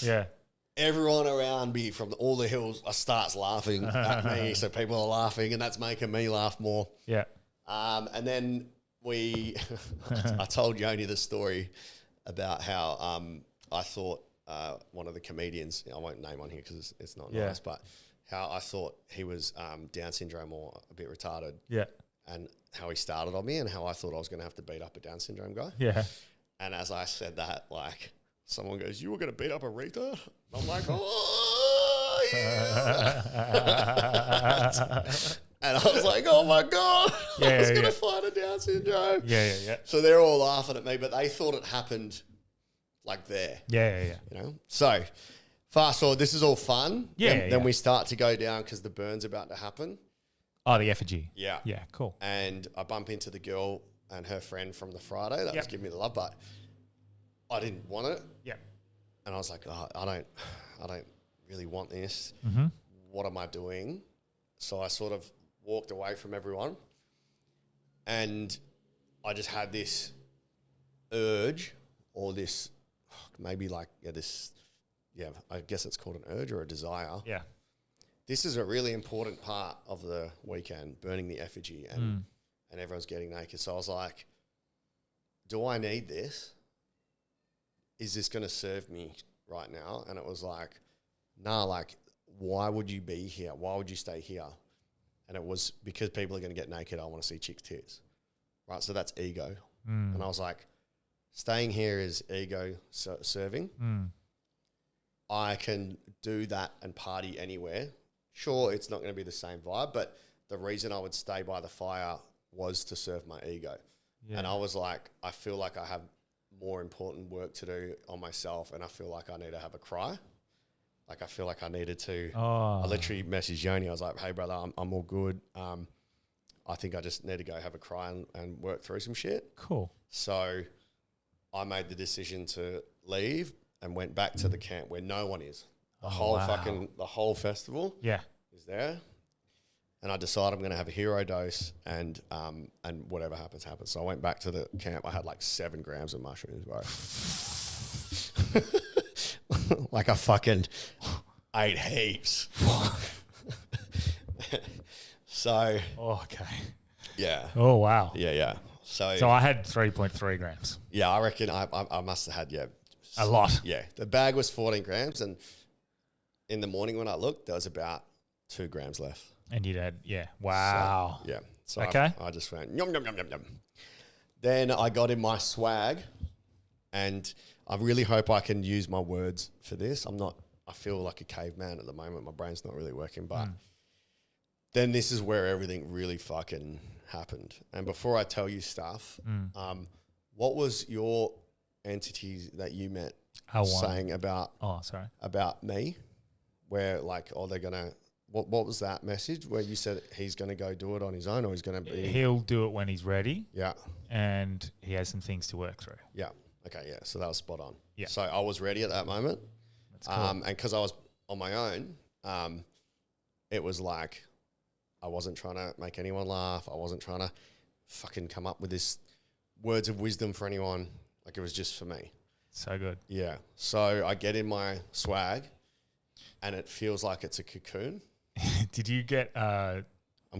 yeah. Everyone around me from all the hills starts laughing at me. So people are laughing and that's making me laugh more. Yeah. And then I told Yoni the story about how I thought one of the comedians, I won't name on here because it's not nice, but how I thought he was Down syndrome or a bit retarded. Yeah. And how he started on me and how I thought I was going to have to beat up a Down syndrome guy. Yeah. And as I said that, like, someone goes, you were going to beat up a retard? I'm like, oh, yeah. And I was like, oh, my God. I was going to fight a Down syndrome. Yeah. So they're all laughing at me, but they thought it happened like there. Yeah. You know? So fast forward, this is all fun. Yeah. Then we start to go down because the burn's about to happen. Oh, the effigy. Yeah. Yeah, cool. And I bump into the girl and her friend from the Friday that was giving me the love, but I didn't want it. Yeah. And I was like, oh, I don't really want this. Mm-hmm. What am I doing? So I sort of walked away from everyone and I just had this urge or this, maybe like, I guess it's called an urge or a desire. Yeah. This is a really important part of the weekend, burning the effigy and everyone's getting naked. So I was like, do I need this? Is this going to serve me right now? And it was like, nah, like, why would you be here? Why would you stay here? And it was because people are going to get naked. I want to see chicks' tits. Right? So that's ego. And I was like, staying here is ego serving. I can do that and party anywhere. Sure, it's not going to be the same vibe, but the reason I would stay by the fire was to serve my ego. Yeah. And I was like, I feel like I have more important work to do on myself and I feel like I need to have a cry. Like I feel like I needed to. I literally messaged Yoni. I was like, hey, brother, I'm all good. I think I just need to go have a cry and work through some shit. Cool. So I made the decision to leave and went back to the camp where no one is. The whole festival is there. And I decided I'm going to have a hero dose and whatever happens, happens. So I went back to the camp. I had like 7 grams of mushrooms, bro. Like I fucking ate heaps. So. Oh, okay. Yeah. Oh, wow. Yeah. So I had 3.3 grams. Yeah, I reckon I must have had, a lot. Yeah. The bag was 14 grams and in the morning when I looked, there was about 2 grams left. And you'd had, wow. So, yeah. So okay. I just went, yum, yum, yum, yum, yum. Then I got in my swag and I really hope I can use my words for this. I feel like a caveman at the moment. My brain's not really working, but then this is where everything really fucking happened. And before I tell you stuff, what was your entities that you met saying about me? Where like, they're going to, what was that message where you said he's going to go do it on his own or he's going to be? He'll do it when he's ready. Yeah. And he has some things to work through. Yeah. Okay. Yeah. So that was spot on. Yeah. So I was ready at that moment. That's cool. And because I was on my own, it was like I wasn't trying to make anyone laugh. I wasn't trying to fucking come up with this words of wisdom for anyone. Like, it was just for me. So good. Yeah. So I get in my swag and it feels like it's a cocoon. Did you get... I'm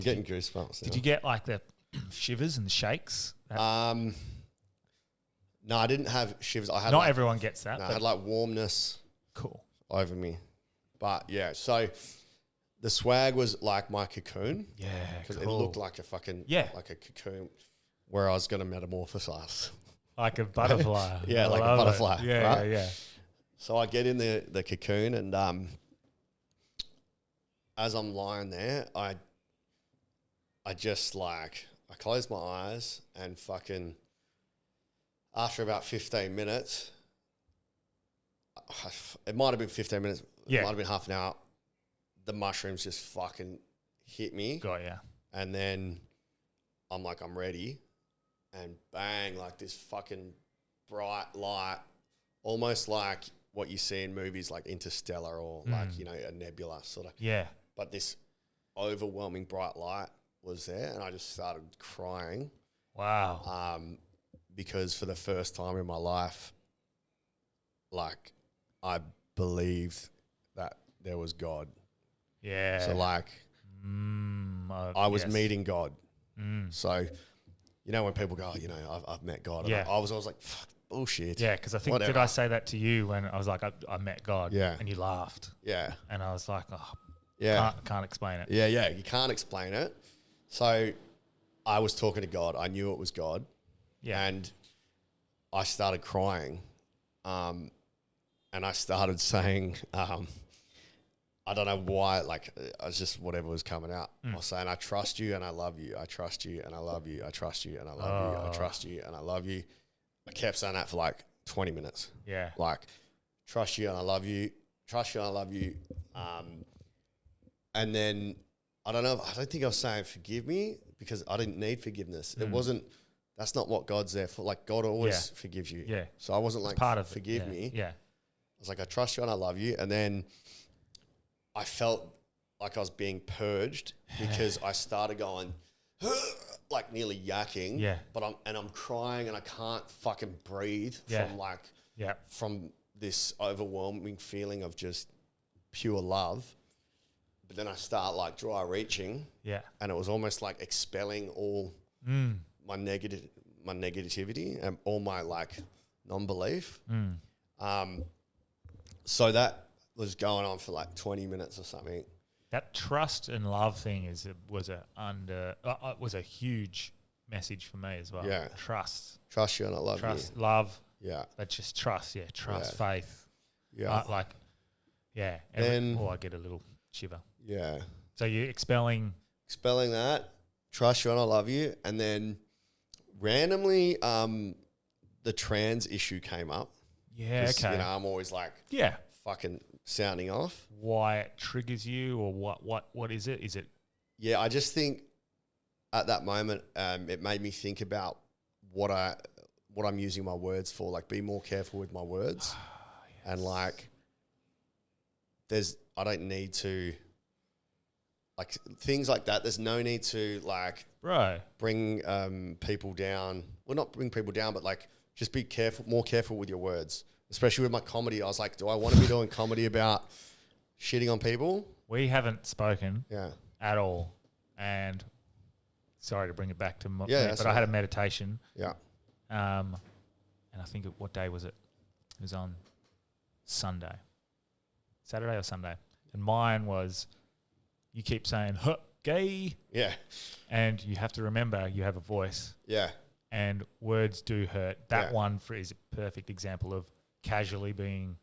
getting goosebumps now. Did you get like the shivers and shakes? No, I didn't have shivers. I had Not everyone gets that. No, I had like warmness Cool. over me. But yeah, so the swag was like my cocoon. Yeah, Because cool. it looked like a fucking, like a cocoon where I was going to metamorphosize. Like a butterfly. Yeah, I like a love it. butterfly, Yeah, right? yeah. So I get in the cocoon and as I'm lying there, I just like, I close my eyes and fucking after about 15 minutes, it might have been 15 minutes, it might have been half an hour, the mushrooms just fucking hit me. Got ya. And then I'm like, I'm ready. And bang, like this fucking bright light, almost like what you see in movies like Interstellar or like, you know, a nebula sort of. Yeah. But this overwhelming bright light was there and I just started crying. Wow. Because for the first time in my life, like I believed that there was God. Yeah. So like I was meeting God. So, you know, when people go, oh, you know, I've met God. Yeah. I was like, fuck, bullshit. Yeah, because I think, Whatever. did I say that to you when I was like, I met God? Yeah. And you laughed. Yeah. And I was like, oh, Yeah. can't explain it. Yeah, yeah. You can't explain it. So I was talking to God. I knew it was God. Yeah. And I started crying. And I started saying, I don't know why, like, I was just whatever was coming out. I was saying, I trust you and I love you. I trust you and I love you. I trust you and I love you. I trust you and I love you. I kept saying that for like 20 minutes. Yeah. Like, trust you and I love you. Trust you and I love you. And then, I don't think I was saying forgive me because I didn't need forgiveness. It wasn't, that's not what God's there for. Like, God always forgives you. Yeah. So I wasn't like, part of forgive it. me. Yeah. I was like, I trust you and I love you. And then I felt like I was being purged because I started going, like nearly yakking. Yeah. But I'm crying and I can't fucking breathe from like, from this overwhelming feeling of just pure love. But then I start like dry reaching. Yeah. And it was almost like expelling all my negativity and all my like non-belief. So that was going on for like 20 minutes or something. That trust and love thing was a huge message for me as well. Yeah. Trust you and I love you. Trust, love. Yeah. But just trust. Yeah. Trust, faith. Yeah. And then, I get a little shiver. Yeah. So you're expelling that, trust you and I love you. And then randomly, the trans issue came up. Yeah. Okay. You know, I'm always like, fucking sounding off. Why it triggers you or what is it? Is it? Yeah. I just think at that moment, it made me think about what I'm using my words for, like be more careful with my words. And like, I don't need to, like things like that. There's no need to like bring people down. Well, not bring people down, but like just be more careful with your words, especially with my comedy. I was like, do I want to be doing comedy about shitting on people? We haven't spoken at all. And sorry to bring it back to but I had a meditation. Yeah. And I think what day was it? It was on Saturday or Sunday. And mine was, you keep saying, huh, gay. Yeah. And you have to remember you have a voice. Yeah. And words do hurt. That one is a perfect example of casually being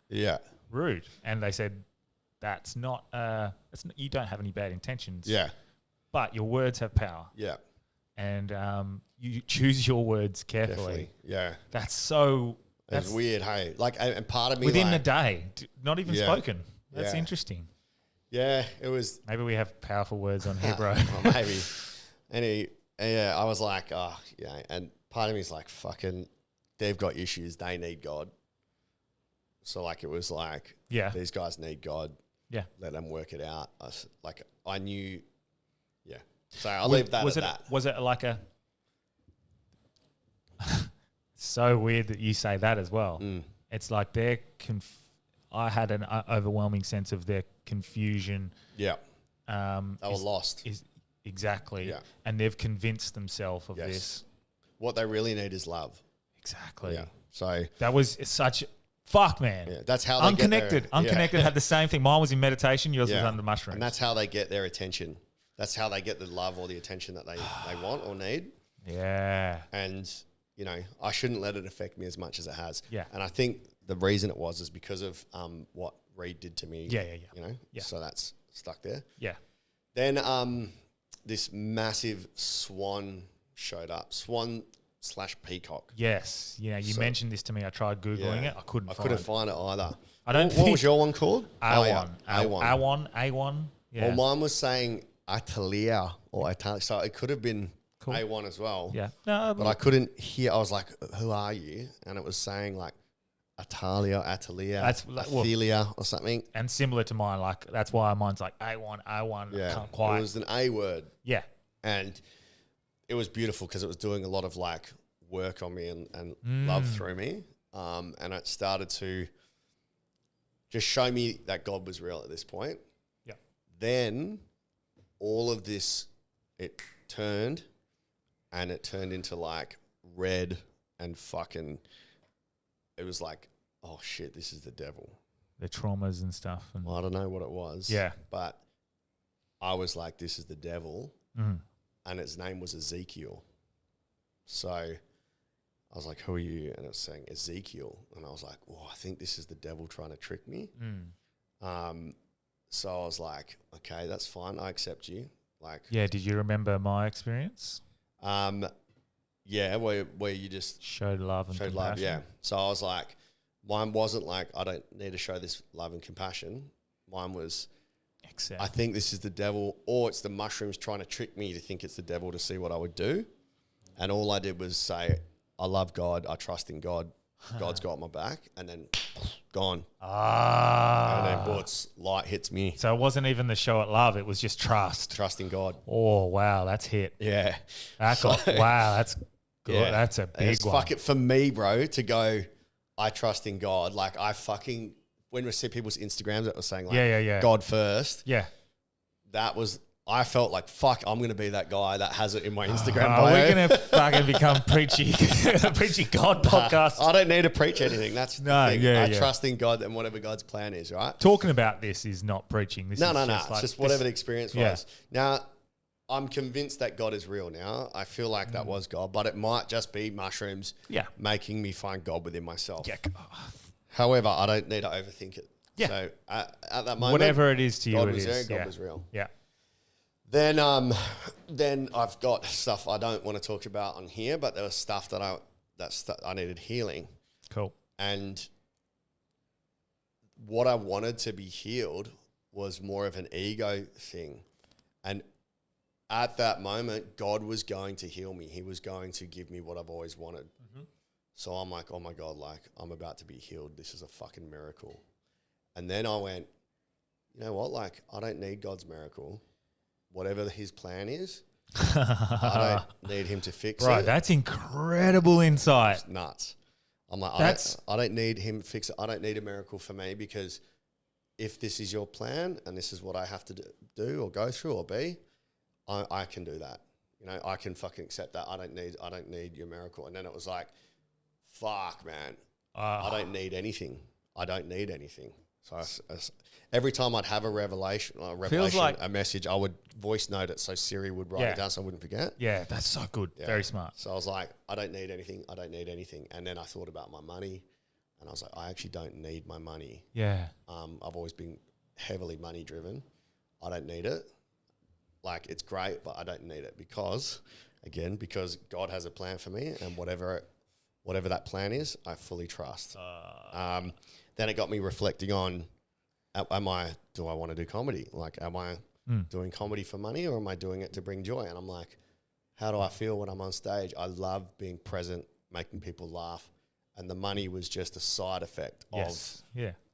rude. And they said, that's not, you don't have any bad intentions. Yeah. But your words have power. Yeah. And you choose your words carefully. Yeah. That's weird, hey? Like, and part of me within like, the day, not even spoken. That's interesting. Yeah, it was. Maybe we have powerful words on here, bro. Well, maybe. I was like, and part of me is like, fucking, they've got issues. They need God. So like, it was like, these guys need God. Yeah. let them work it out. I knew, yeah. So I'll leave that at that. Was it like a... so weird that you say that as well. It's like I had an overwhelming sense of their confusion. Yeah. They were lost. Exactly. Yeah. And they've convinced themselves of this. What they really need is love. Exactly. Yeah. So that was such... Fuck, man. Yeah, that's how they Unconnected. get their, Unconnected had the same thing. Mine was in meditation. Yours was under mushrooms. And that's how they get their attention. That's how they get the love or the attention that they want or need. Yeah. And, you know, I shouldn't let it affect me as much as it has. Yeah. And I think the reason it was is because of what Reed did to me. Yeah. You know? Yeah. So that's stuck there. Yeah. Then this massive swan showed up. Swan/peacock. Yes. Yeah, you mentioned this to me. I tried Googling it. I couldn't find it either. I don't What was your one called? A1. A1. Yeah. Well, mine was saying Atalia or Atalia. So it could have been Cool. A1 as well. Yeah. No, but I couldn't hear. I was like, who are you? And it was saying like Atalia, Athelia or something. And similar to mine, like that's why mine's like A1. Yeah. Can't quite. It was an A word. Yeah. And it was beautiful because it was doing a lot of like work on me and love through me. And it started to just show me that God was real at this point. Yeah. Then all of this, it turned into like red and fucking, it was like, oh shit, this is the devil. The traumas and stuff. And well, I don't know what it was. Yeah. But I was like, this is the devil. And its name was Ezekiel. So I was like, who are you? And it was saying Ezekiel. And I was like, oh, I think this is the devil trying to trick me. So I was like, okay, that's fine. I accept you. Like, yeah. Did you remember my experience? Yeah, where you just showed love and compassion. Love, yeah. So I was like, mine wasn't like, I don't need to show this love and compassion. Mine was, I think this is the devil, or it's the mushrooms trying to trick me to think it's the devil to see what I would do. And all I did was say, I love God. I trust in God. God's got my back. And then gone. And then bullets, light hits me. So it wasn't even the show at love. It was just trust. Trust in God. Oh, wow. That's hit. Yeah. Wow. That's good. Yeah. That's a big one. Fuck it for me, bro, to go, I trust in God. Like when we see people's Instagrams that were saying like, God first. Yeah. That was, I felt like, fuck, I'm going to be that guy that has it in my Instagram bio. We're going to fucking become preachy God podcast. I don't need to preach anything. That's the thing. I trust in God and whatever God's plan is, right? Talking about this is not preaching. This no. Like it's just whatever the experience was. Now, I'm convinced that God is real now. I feel like that was God, but it might just be mushrooms making me find God within myself. Yeah. However, I don't need to overthink it. Yeah. So at that moment, whatever it is to you, God it was is. there, God was real. Yeah. Then I've got stuff I don't want to talk about on here, but there was stuff that I needed healing. Cool. And what I wanted to be healed was more of an ego thing. And at that moment, God was going to heal me. He was going to give me what I've always wanted. So I'm like, oh my God, like I'm about to be healed. This is a fucking miracle. And then I went, you know what? Like I don't need God's miracle. Whatever his plan is, I don't need him to fix it. Right, that's incredible insight. It's nuts. I'm like, I don't need him to fix it. I don't need a miracle for me because if this is your plan and this is what I have to do or go through or be, I can do that. You know, I can fucking accept that. I don't need your miracle. And then it was like, fuck, man. I don't need anything. I don't need anything. So every time I'd have a revelation, a message, I would voice note it so Siri would write it down so I wouldn't forget. Yeah, that's so good. Yeah. Very smart. So I was like, I don't need anything. I don't need anything. And then I thought about my money and I was like, I actually don't need my money. Yeah. I've always been heavily money driven. I don't need it. Like it's great, but I don't need it because God has a plan for me and whatever that plan is, I fully trust. Then it got me reflecting on, do I want to do comedy? Like, am I doing comedy for money or am I doing it to bring joy? And I'm like, how do I feel when I'm on stage? I love being present, making people laugh. And the money was just a side effect of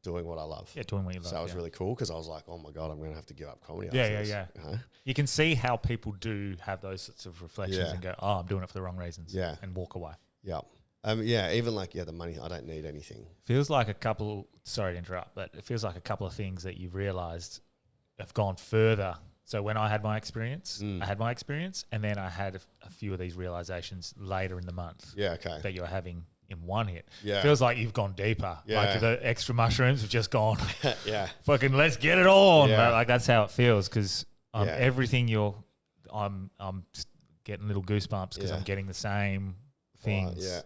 doing what I love. Yeah, doing what you love. So that was really cool because I was like, oh my God, I'm going to have to give up comedy. Yeah, after yeah, this, yeah. you know? You can see how people do have those sorts of reflections Yeah. and go, oh, I'm doing it for the wrong reasons. Yeah. And walk away. Yeah. Yeah, even like, the money, I don't need anything. Feels like sorry to interrupt, but it feels like a couple of things that you've realised have gone further. So when I had my experience, and then I had a few of these realizations later in the month. Yeah, okay. That you're having in one hit. Yeah. Feels like you've gone deeper. Yeah. Like the extra mushrooms have just gone, Yeah. fucking let's get it on. Yeah. Like that's how it feels because Yeah. everything I'm getting little goosebumps because Yeah. I'm getting the same things. Yeah.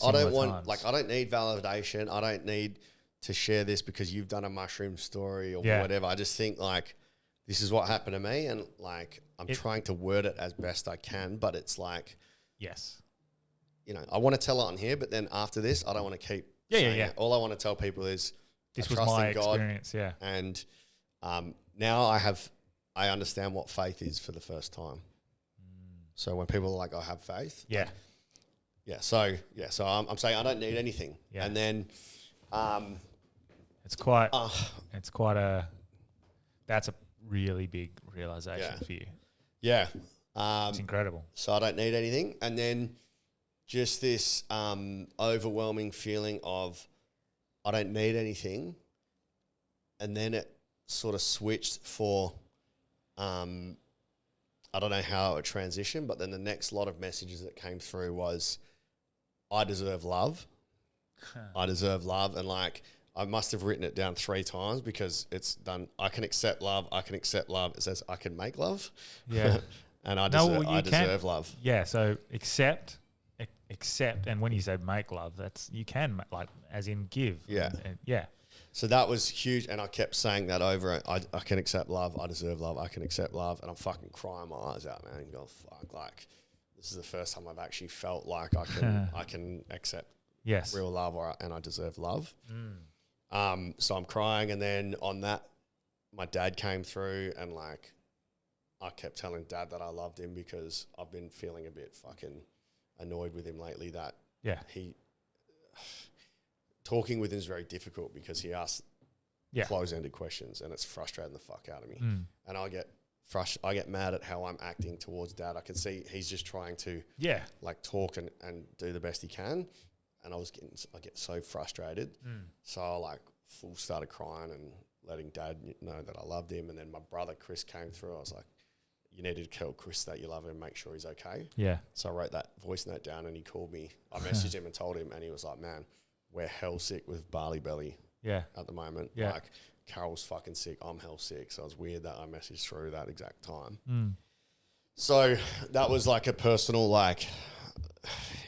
I don't similar want, times. I don't need validation. I don't need to share this because you've done a mushroom story or Yeah. whatever. I just think like, this is what happened to me. And like, I'm trying to word it as best I can, but it's like, Yes. you know, I want to tell it on here, but then after this, I don't want to keep saying it. All I want to tell people is This I was trust my in God, experience, yeah. and now I understand what faith is for the first time. So when people are like, I have faith. Yeah. So I'm saying I don't need anything. Yeah. And then It's quite that's a really big realization for you. Yeah. It's incredible. So I don't need anything. And then just this overwhelming feeling of I don't need anything. And then it sort of switched for, I don't know how it transitioned, but then the next lot of messages that came through was, I deserve love. I deserve love. And like, I must have written it down 3 times because it's done. I can accept love. I can accept love. It says I can make love. Yeah. And I you deserve love. Yeah. So accept. And when you say make love, that's, you can like, as in give. Yeah. Yeah. So that was huge. And I kept saying that over. I can accept love. I deserve love. I can accept love. And I'm fucking crying my eyes out, man. And go, fuck, like, this is the first time I've actually felt like I can accept real love and I deserve love. So I'm crying, and then on that, my dad came through, and like, I kept telling Dad that I loved him because I've been feeling a bit fucking annoyed with him lately. That talking with him is very difficult because he asks close-ended questions, and it's frustrating the fuck out of me. And I get mad at how I'm acting towards Dad. I can see he's just trying to like talk and do the best he can. And I get so frustrated. So I like started crying and letting Dad know that I loved him. And then my brother Chris came through. I was like, you need to tell Chris that you love him and make sure he's okay. Yeah. So I wrote that voice note down, and he called me. I messaged him and told him, and he was like, man, we're hell sick with barley belly at the moment. Yeah. Like, Carol's fucking sick. I'm hell sick. So it was weird that I messaged through that exact time. So that was like a personal, like,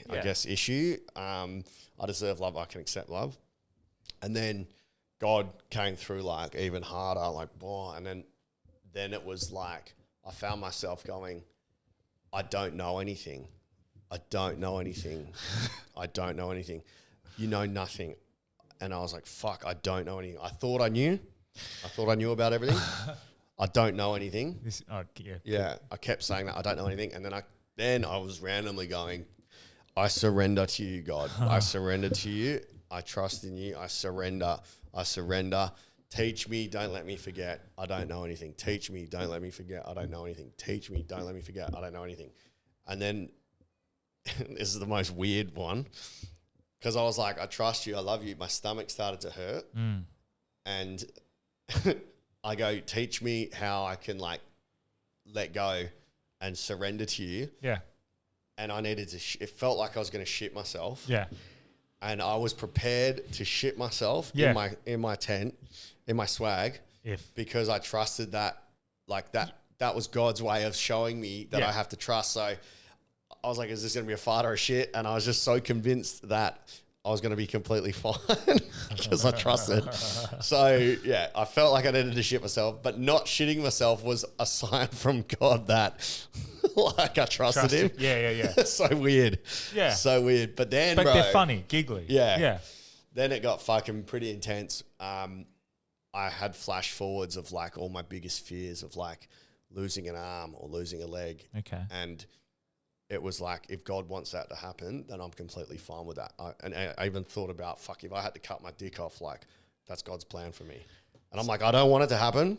I guess, issue. I deserve love. I can accept love. And then God came through like even harder, like, boy. And then it was like, I found myself going, I don't know anything. I don't know anything. I don't know anything. You know nothing. And I was like, fuck, I don't know anything. I thought I knew. I thought I knew about everything. I don't know anything. I kept saying that I don't know anything. And then I was randomly going, I surrender to you, God. I surrender to you. I trust in you. I surrender. I surrender. Teach me. Don't let me forget. I don't know anything. Teach me. Don't let me forget. I don't know anything. Teach me. Don't let me forget. I don't know anything. And then this is the most weird one, because I was like, I trust you. I love you. My stomach started to hurt. And I go, teach me how I can like let go and surrender to you. Yeah. And I needed to, it felt like I was going to shit myself. Yeah. And I was prepared to shit myself in my tent, in my swag, because I trusted that, like that was God's way of showing me that I have to trust. So I was like, is this going to be a fart or a shit? And I was just so convinced that I was going to be completely fine because I trusted. So yeah, I felt like I needed to shit myself, but not shitting myself was a sign from God that like I trusted him. Yeah. So weird. Yeah. So weird. But then, but they're funny, giggly. Yeah. Then it got fucking pretty intense. I had flash forwards of like all my biggest fears of like losing an arm or losing a leg. Okay. And it was like, if God wants that to happen, then I'm completely fine with that. I even thought about, fuck, if I had to cut my dick off, like, that's God's plan for me. And I'm like, I don't want it to happen,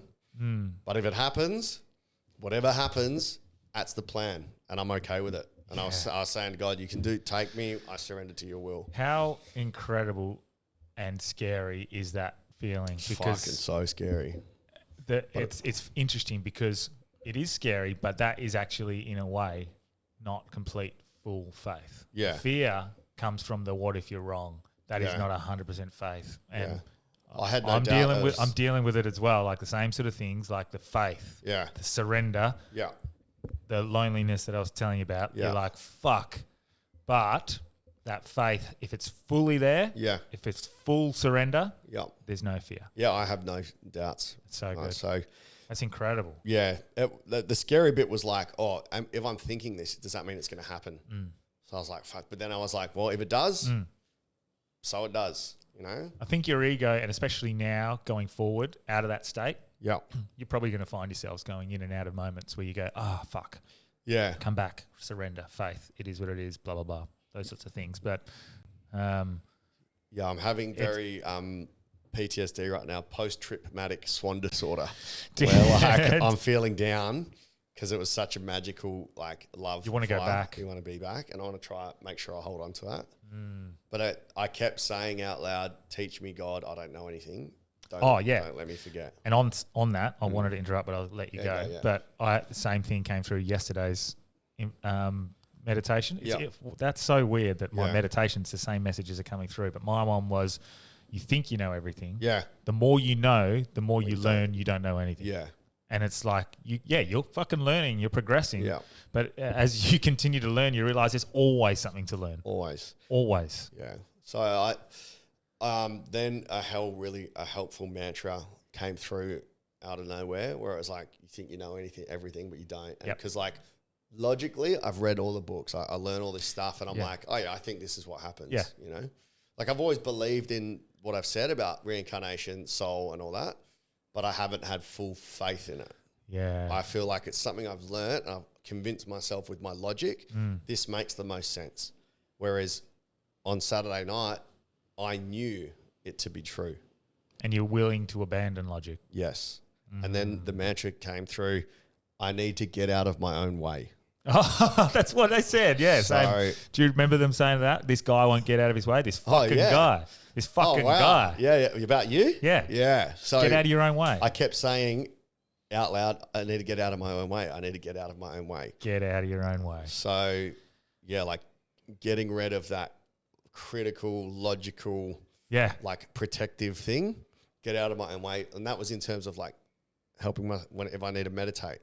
but if it happens, whatever happens, that's the plan, and I'm okay with it. And I was saying to God, you can take me, I surrender to your will. How incredible and scary is that feeling? Fucking Because so scary. it's interesting because it is scary, but that is actually, in a way, not complete full faith. Yeah. Fear comes from the what if you're wrong. That is not 100% faith. And I had no I'm doubt I'm dealing with it as well, like the same sort of things, like the faith, the surrender, the loneliness that I was telling you about. You're like, fuck. But that faith, if it's fully there, if it's full surrender, there's no fear. Yeah, I have no doubts. It's so good. So that's incredible. Yeah. The scary bit was like, if I'm thinking this, does that mean it's going to happen? So I was like, fuck. But then I was like, well, if it does, so it does, you know? I think your ego, and especially now going forward out of that state, you're probably going to find yourselves going in and out of moments where you go, fuck. Yeah. Come back, surrender, faith. It is what it is, blah, blah, blah. Those sorts of things. But I'm having very PTSD right now, post-traumatic swan disorder, where like I'm feeling down because it was such a magical like love. You want to go back. You want to be back, and I want to make sure I hold on to that. But I kept saying out loud, "Teach me, God. I don't know anything. Don't let me forget." And on that, I wanted to interrupt, but I'll let you go. But the same thing came through yesterday's meditation. That's so weird that my meditation's the same messages are coming through. But my one was, you think you know everything. Yeah. The more you know, the more you learn you don't know anything. Yeah. And it's like, you're fucking learning, you're progressing. Yeah. But as you continue to learn, you realize there's always something to learn. Always. Yeah. So then a helpful mantra came through out of nowhere, where it was like, you think you know everything, but you don't. Because like logically, I've read all the books, I learn all this stuff, and I'm like, oh yeah, I think this is what happens. Yeah. You know, like I've always believed in what I've said about reincarnation, soul, and all that, but I haven't had full faith in it. Yeah. I feel like it's something I've learned. I've convinced myself with my logic. This makes the most sense. Whereas on Saturday night, I knew it to be true. And you're willing to abandon logic. Yes. And then the mantra came through, I need to get out of my own way. Oh, that's what they said. Yeah. So, do you remember them saying that? This guy won't get out of his way. This fucking guy. This fucking guy. Yeah. About you? Yeah. Yeah. So get out of your own way. I kept saying out loud, I need to get out of my own way. I need to get out of my own way. Get out of your own way. So, like getting rid of that critical, logical, like protective thing, get out of my own way. And that was in terms of like helping if I need to meditate.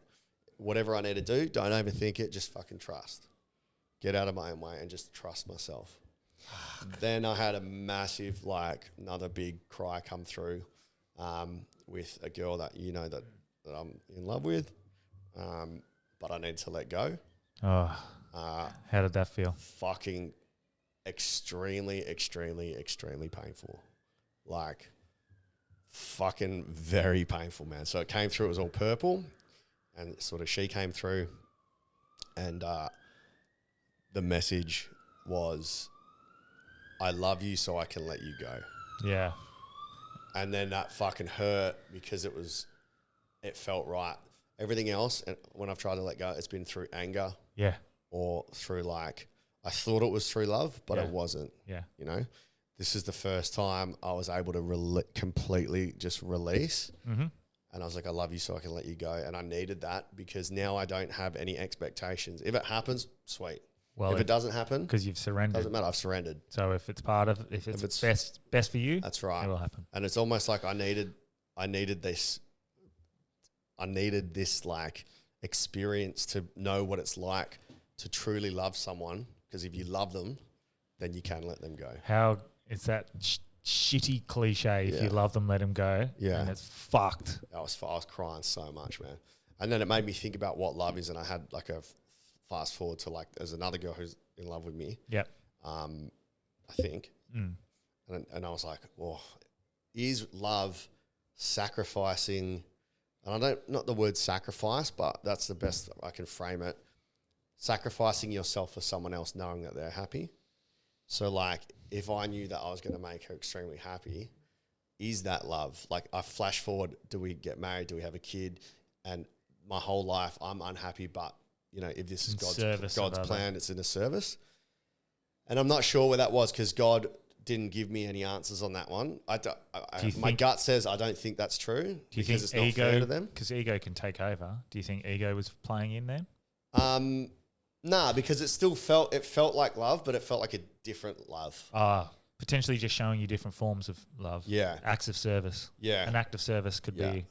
Whatever I need to do, don't overthink it, just fucking trust. Get out of my own way and just trust myself. Then I had a massive, like, another big cry come through with a girl that that I'm in love with, but I need to let go. Oh, how did that feel? Fucking extremely, extremely, extremely painful. Like, fucking very painful, man. So it came through, it was all purple. And sort of she came through, and the message was, I love you so I can let you go. Yeah. And then that fucking hurt because it felt right. Everything else, and when I've tried to let go, it's been through anger. Yeah. Or through like, I thought it was through love, but it wasn't. Yeah. You know? This is the first time I was able to completely just release. Mm-hmm. And I was like, I love you so I can let you go. And I needed that because now I don't have any expectations. If it happens, sweet. Well, if it doesn't happen, because you've surrendered, doesn't matter. I've surrendered. So if it's if it's best for you, that's right. It will happen. And it's almost like I needed this like experience to know what it's like to truly love someone. Because if you love them, then you can let them go. How is that? Shitty cliche. If you love them, let them go. Yeah, and it's fucked. I was crying so much, man. And then it made me think about what love is, and I had like a fast forward to like there's another girl who's in love with me. Yep. I think. And I was like, oh, is love sacrificing? And not the word sacrifice, but that's the best I can frame it. Sacrificing yourself for someone else, knowing that they're happy. So like, if I knew that I was going to make her extremely happy, is that love? Like, I flash forward, do we get married? Do we have a kid? And my whole life, I'm unhappy, but, you know, if this is God's plan, it's in a service. And I'm not sure where that was because God didn't give me any answers on that one. My gut says I don't think that's true. Do you because think it's not fair to them? Because ego can take over. Do you think ego was playing in then? Nah, because it felt like love, but it felt like a different love. Potentially just showing you different forms of love. Yeah. Acts of service. Yeah. An act of service could be.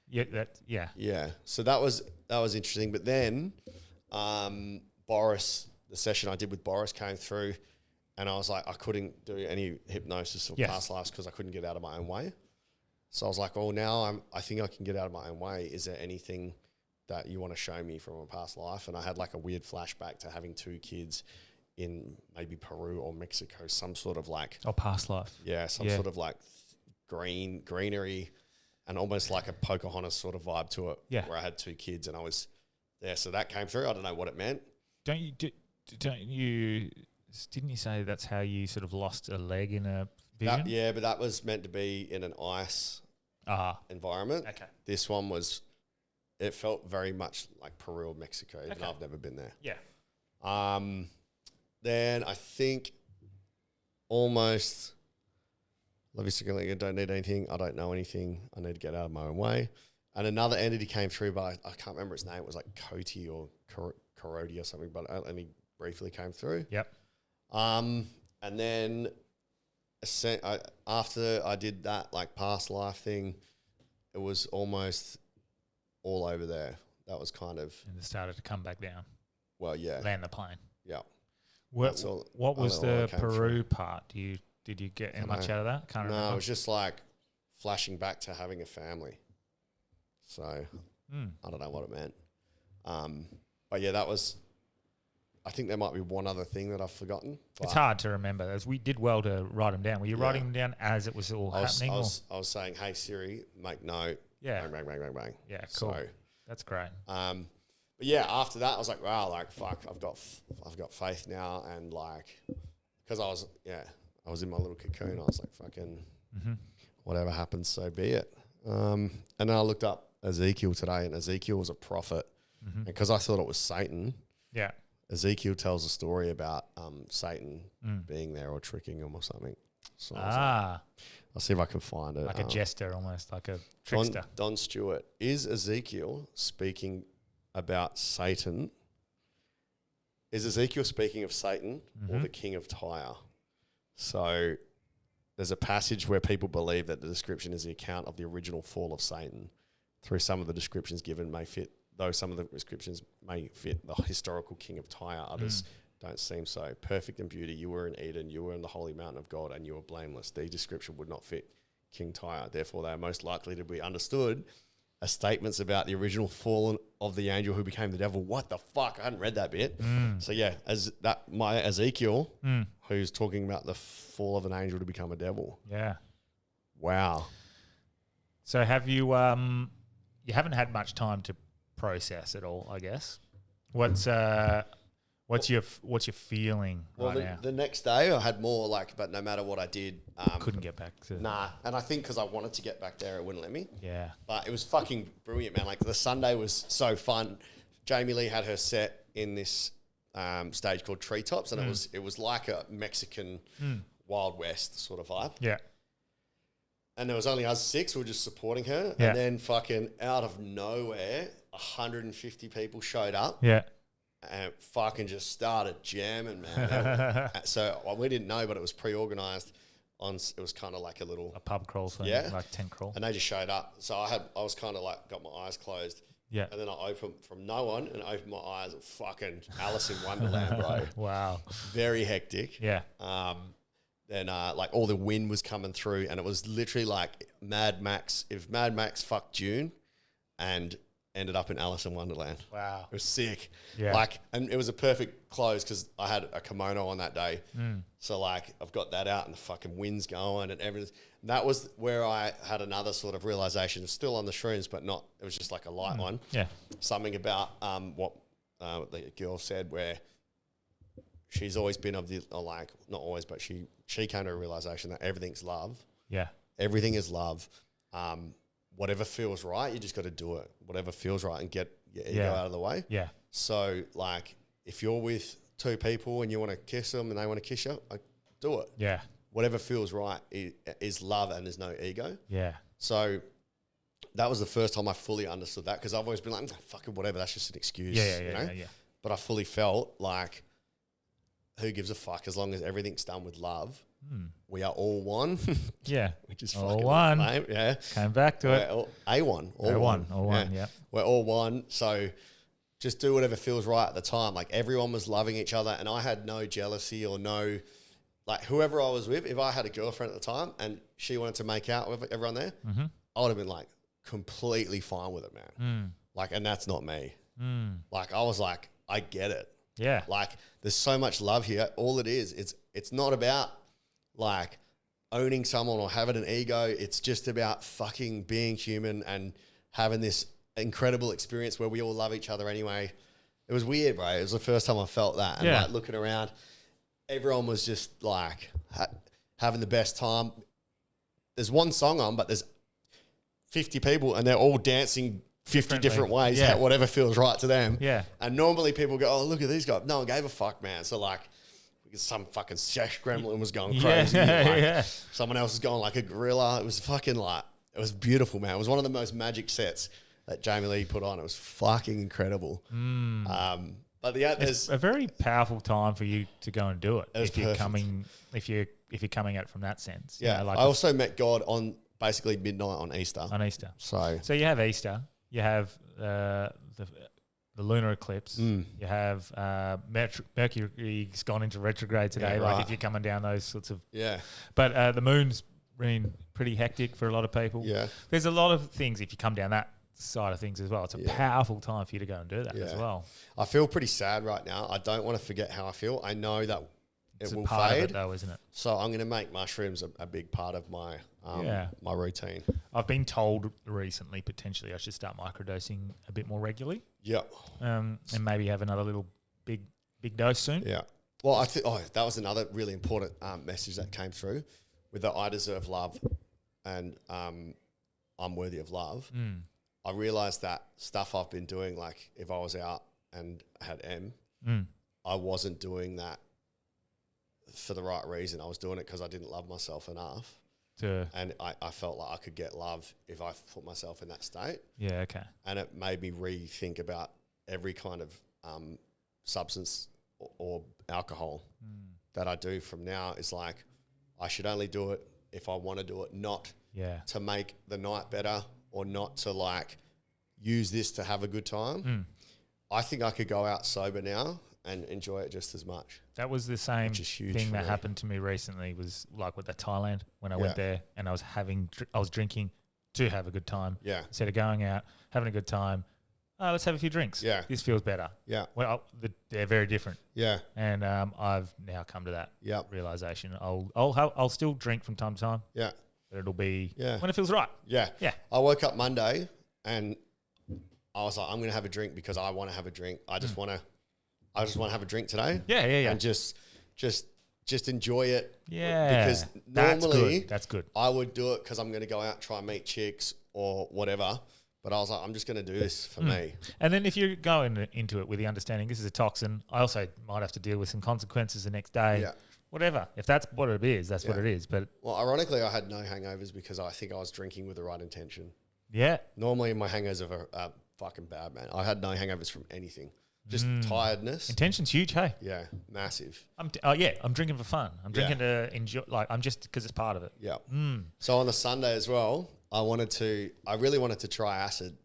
Yeah. Yeah. So that was interesting. But then Boris, the session I did with Boris came through, and I was like, I couldn't do any hypnosis or past lives because I couldn't get out of my own way. So I was like, well, now I think I can get out of my own way. Is there anything that you want to show me from a past life? And I had like a weird flashback to having 2 kids in maybe Peru or Mexico, some sort of like... Oh, past life. Yeah, sort of like greenery and almost like a Pocahontas sort of vibe to it, where I had 2 kids and I was there. So that came through. I don't know what it meant. Didn't you say that's how you sort of lost a leg in a vision? But that was meant to be in an ice environment. Okay. This one it felt very much like Peru or Mexico, even though I've never been there. Yeah. Then I think almost, love you secondly, I don't need anything. I don't know anything. I need to get out of my own way. And another entity came through, but I can't remember its name. It was like Coty or Karodi or something, but it only briefly came through. Yep. And then after I did that like past life thing, it was almost all over there. That was kind of... And it started to come back down. Well, yeah. Land the plane. Yeah. What was the Peru part? Did you get much out of that? Can't remember. No, it was just like flashing back to having a family. So I don't know what it meant. But yeah, that was... I think there might be one other thing that I've forgotten. It's hard to remember. As we did well to write them down. Were you writing them down as it was all happening? I was saying, hey, Siri, make note. Yeah. Bang, bang, bang, bang, bang. Yeah, cool. So, that's great. But yeah, after that, I was like, wow, like, fuck, I've got faith now. And like, because I was in my little cocoon. I was like, fucking whatever happens, so be it. And then I looked up Ezekiel today, and Ezekiel was a prophet. And because I thought it was Satan. Yeah. Ezekiel tells a story about Satan being there or tricking him or something. So I'll see if I can find it. Like a jester almost, like a trickster. Don Stewart. Is Ezekiel speaking about Satan? Is Ezekiel speaking of Satan or the king of Tyre? So there's a passage where people believe that the description is the account of the original fall of Satan. Through some of the descriptions given may fit, though some of the descriptions may fit the historical king of Tyre, others don't seem so. Perfect in beauty, you were in Eden, you were in the holy mountain of God, and you were blameless. These description would not fit King Tyre. Therefore, they are most likely to be understood as statements about the original fall of the angel who became the devil. What the fuck? I hadn't read that bit. So yeah, my Ezekiel, who's talking about the fall of an angel to become a devil. Yeah. Wow. So have you? You haven't had much time to process it all, I guess. What's your feeling right now? The next day I had more but no matter what I did, couldn't get back to. Nah, and I think because I wanted to get back there, it wouldn't let me. Yeah, but it was fucking brilliant, man. Like the Sunday was so fun. Jamie Lee had her set in this stage called Treetops, and it was like a Mexican Wild West sort of vibe. Yeah. And there was only us 6. We were just supporting her. Yeah. And then fucking out of nowhere, 150 people showed up. Yeah. And fucking just started jamming, man. So we didn't know, but it was pre-organised. It was kind of like a pub crawl thing, like tent crawl. And they just showed up. So I was kind of like got my eyes closed. Yeah. And then I opened from no one and opened my eyes at fucking Alice in Wonderland, bro. Wow. Very hectic. Yeah. Then all the wind was coming through, and it was literally like Mad Max. If Mad Max fucked June and ended up in Alice in Wonderland. Wow. It was sick. Yeah. And it was a perfect close because I had a kimono on that day. So I've got that out and the fucking wind's going and everything. And that was where I had another sort of realization, still on the shrooms, but not, it was just like a light one. Yeah. Something about what the girl said where she's always been of the, not always, but she came to a realization that everything's love. Yeah. everything is love. Whatever feels right, you just got to do it. Whatever feels right and get your ego out of the way. Yeah. So, like, if you're with two people and you want to kiss them and they want to kiss you, like, do it. Yeah. Whatever feels right is love and there's no ego. Yeah. So that was the first time I fully understood that, because I've always been like, fucking whatever, that's just an excuse. Yeah. But I fully felt like, who gives a fuck as long as everything's done with love. We are all one. Yeah. Which is all fucking one. lame, yeah. Came back to it. A1. All one. Yeah. We're all one. So just do whatever feels right at the time. Like, everyone was loving each other and I had no jealousy or no, like, whoever I was with, if I had a girlfriend at the time and she wanted to make out with everyone there, I would have been like completely fine with it, man. Like, and that's not me. Like, I was like, I get it. Yeah. Like, there's so much love here. All it is, it's not about like owning someone or having an ego. It's just about fucking being human and having this incredible experience where we all love each other anyway. It was weird, bro. It was the first time I felt that. And like, looking around, everyone was just like having the best time. There's one song on, but there's 50 people and they're all dancing 50 different ways, whatever feels right to them. Yeah. And normally people go, oh, look at these guys. No one gave a fuck, man. So, like, some fucking sesh gremlin was going crazy. Someone else was going like a gorilla. It was fucking like, it was beautiful, man. It was one of the most magic sets that Jamie Lee put on. It was fucking incredible. But it's a very powerful time for you to go and do it if you're perfect. if you're coming at it from that sense. Yeah. You know, like I also met God on basically midnight on Easter. So you have Easter. You have the lunar eclipse. You have Mercury's gone into retrograde today. Like, if you're coming down those sorts of But the moon's been pretty hectic for a lot of people. Yeah, there's a lot of things if you come down that side of things as well. It's a powerful time for you to go and do that as well. I feel pretty sad right now. I don't want to forget how I feel. I know that it will part fade, of it though, isn't it? So I'm going to make mushrooms a big part of my my routine. I've been told recently potentially I should start microdosing a bit more regularly. Yep. And maybe have another little big dose soon. Yeah. Well, I think that was another really important message that came through with the I deserve love and I'm worthy of love. I realized that stuff I've been doing, like if I was out and had I wasn't doing that for the right reason. I was doing it because I didn't love myself enough. And I felt like I could get love if I put myself in that state. Yeah, okay. And it made me rethink about every kind of substance or alcohol that I do from now. Is like, I should only do it if I want to do it, not to make the night better or not to like use this to have a good time. I think I could go out sober now and enjoy it just as much. That was the same thing that happened to me recently, was like with the Thailand when I went there and I was drinking to have a good time. Yeah. Instead of going out, having a good time, let's have a few drinks. Yeah. This feels better. Yeah. Well, they're very different. Yeah. And I've now come to that realization. I'll still drink from time to time. Yeah. But it'll be when it feels right. Yeah. Yeah. I woke up Monday and I was like, I'm going to have a drink because I want to have a drink. I just want to have a drink today. Yeah. And just enjoy it. Yeah. Because normally that's good. I would do it because I'm going to go out and try and meet chicks or whatever. But I was like, I'm just going to do this for me. And then if you're going into it with the understanding this is a toxin, I also might have to deal with some consequences the next day. Yeah. Whatever. If that's what it is, that's what it is. But well, ironically, I had no hangovers because I think I was drinking with the right intention. Yeah. Normally my hangovers are fucking bad, man. I had no hangovers from anything. Just tiredness. Intention's huge, hey? Yeah, massive. I'm drinking for fun. I'm drinking to enjoy, like, I'm just because it's part of it. Yeah. So on the Sunday as well, I really wanted to try acid,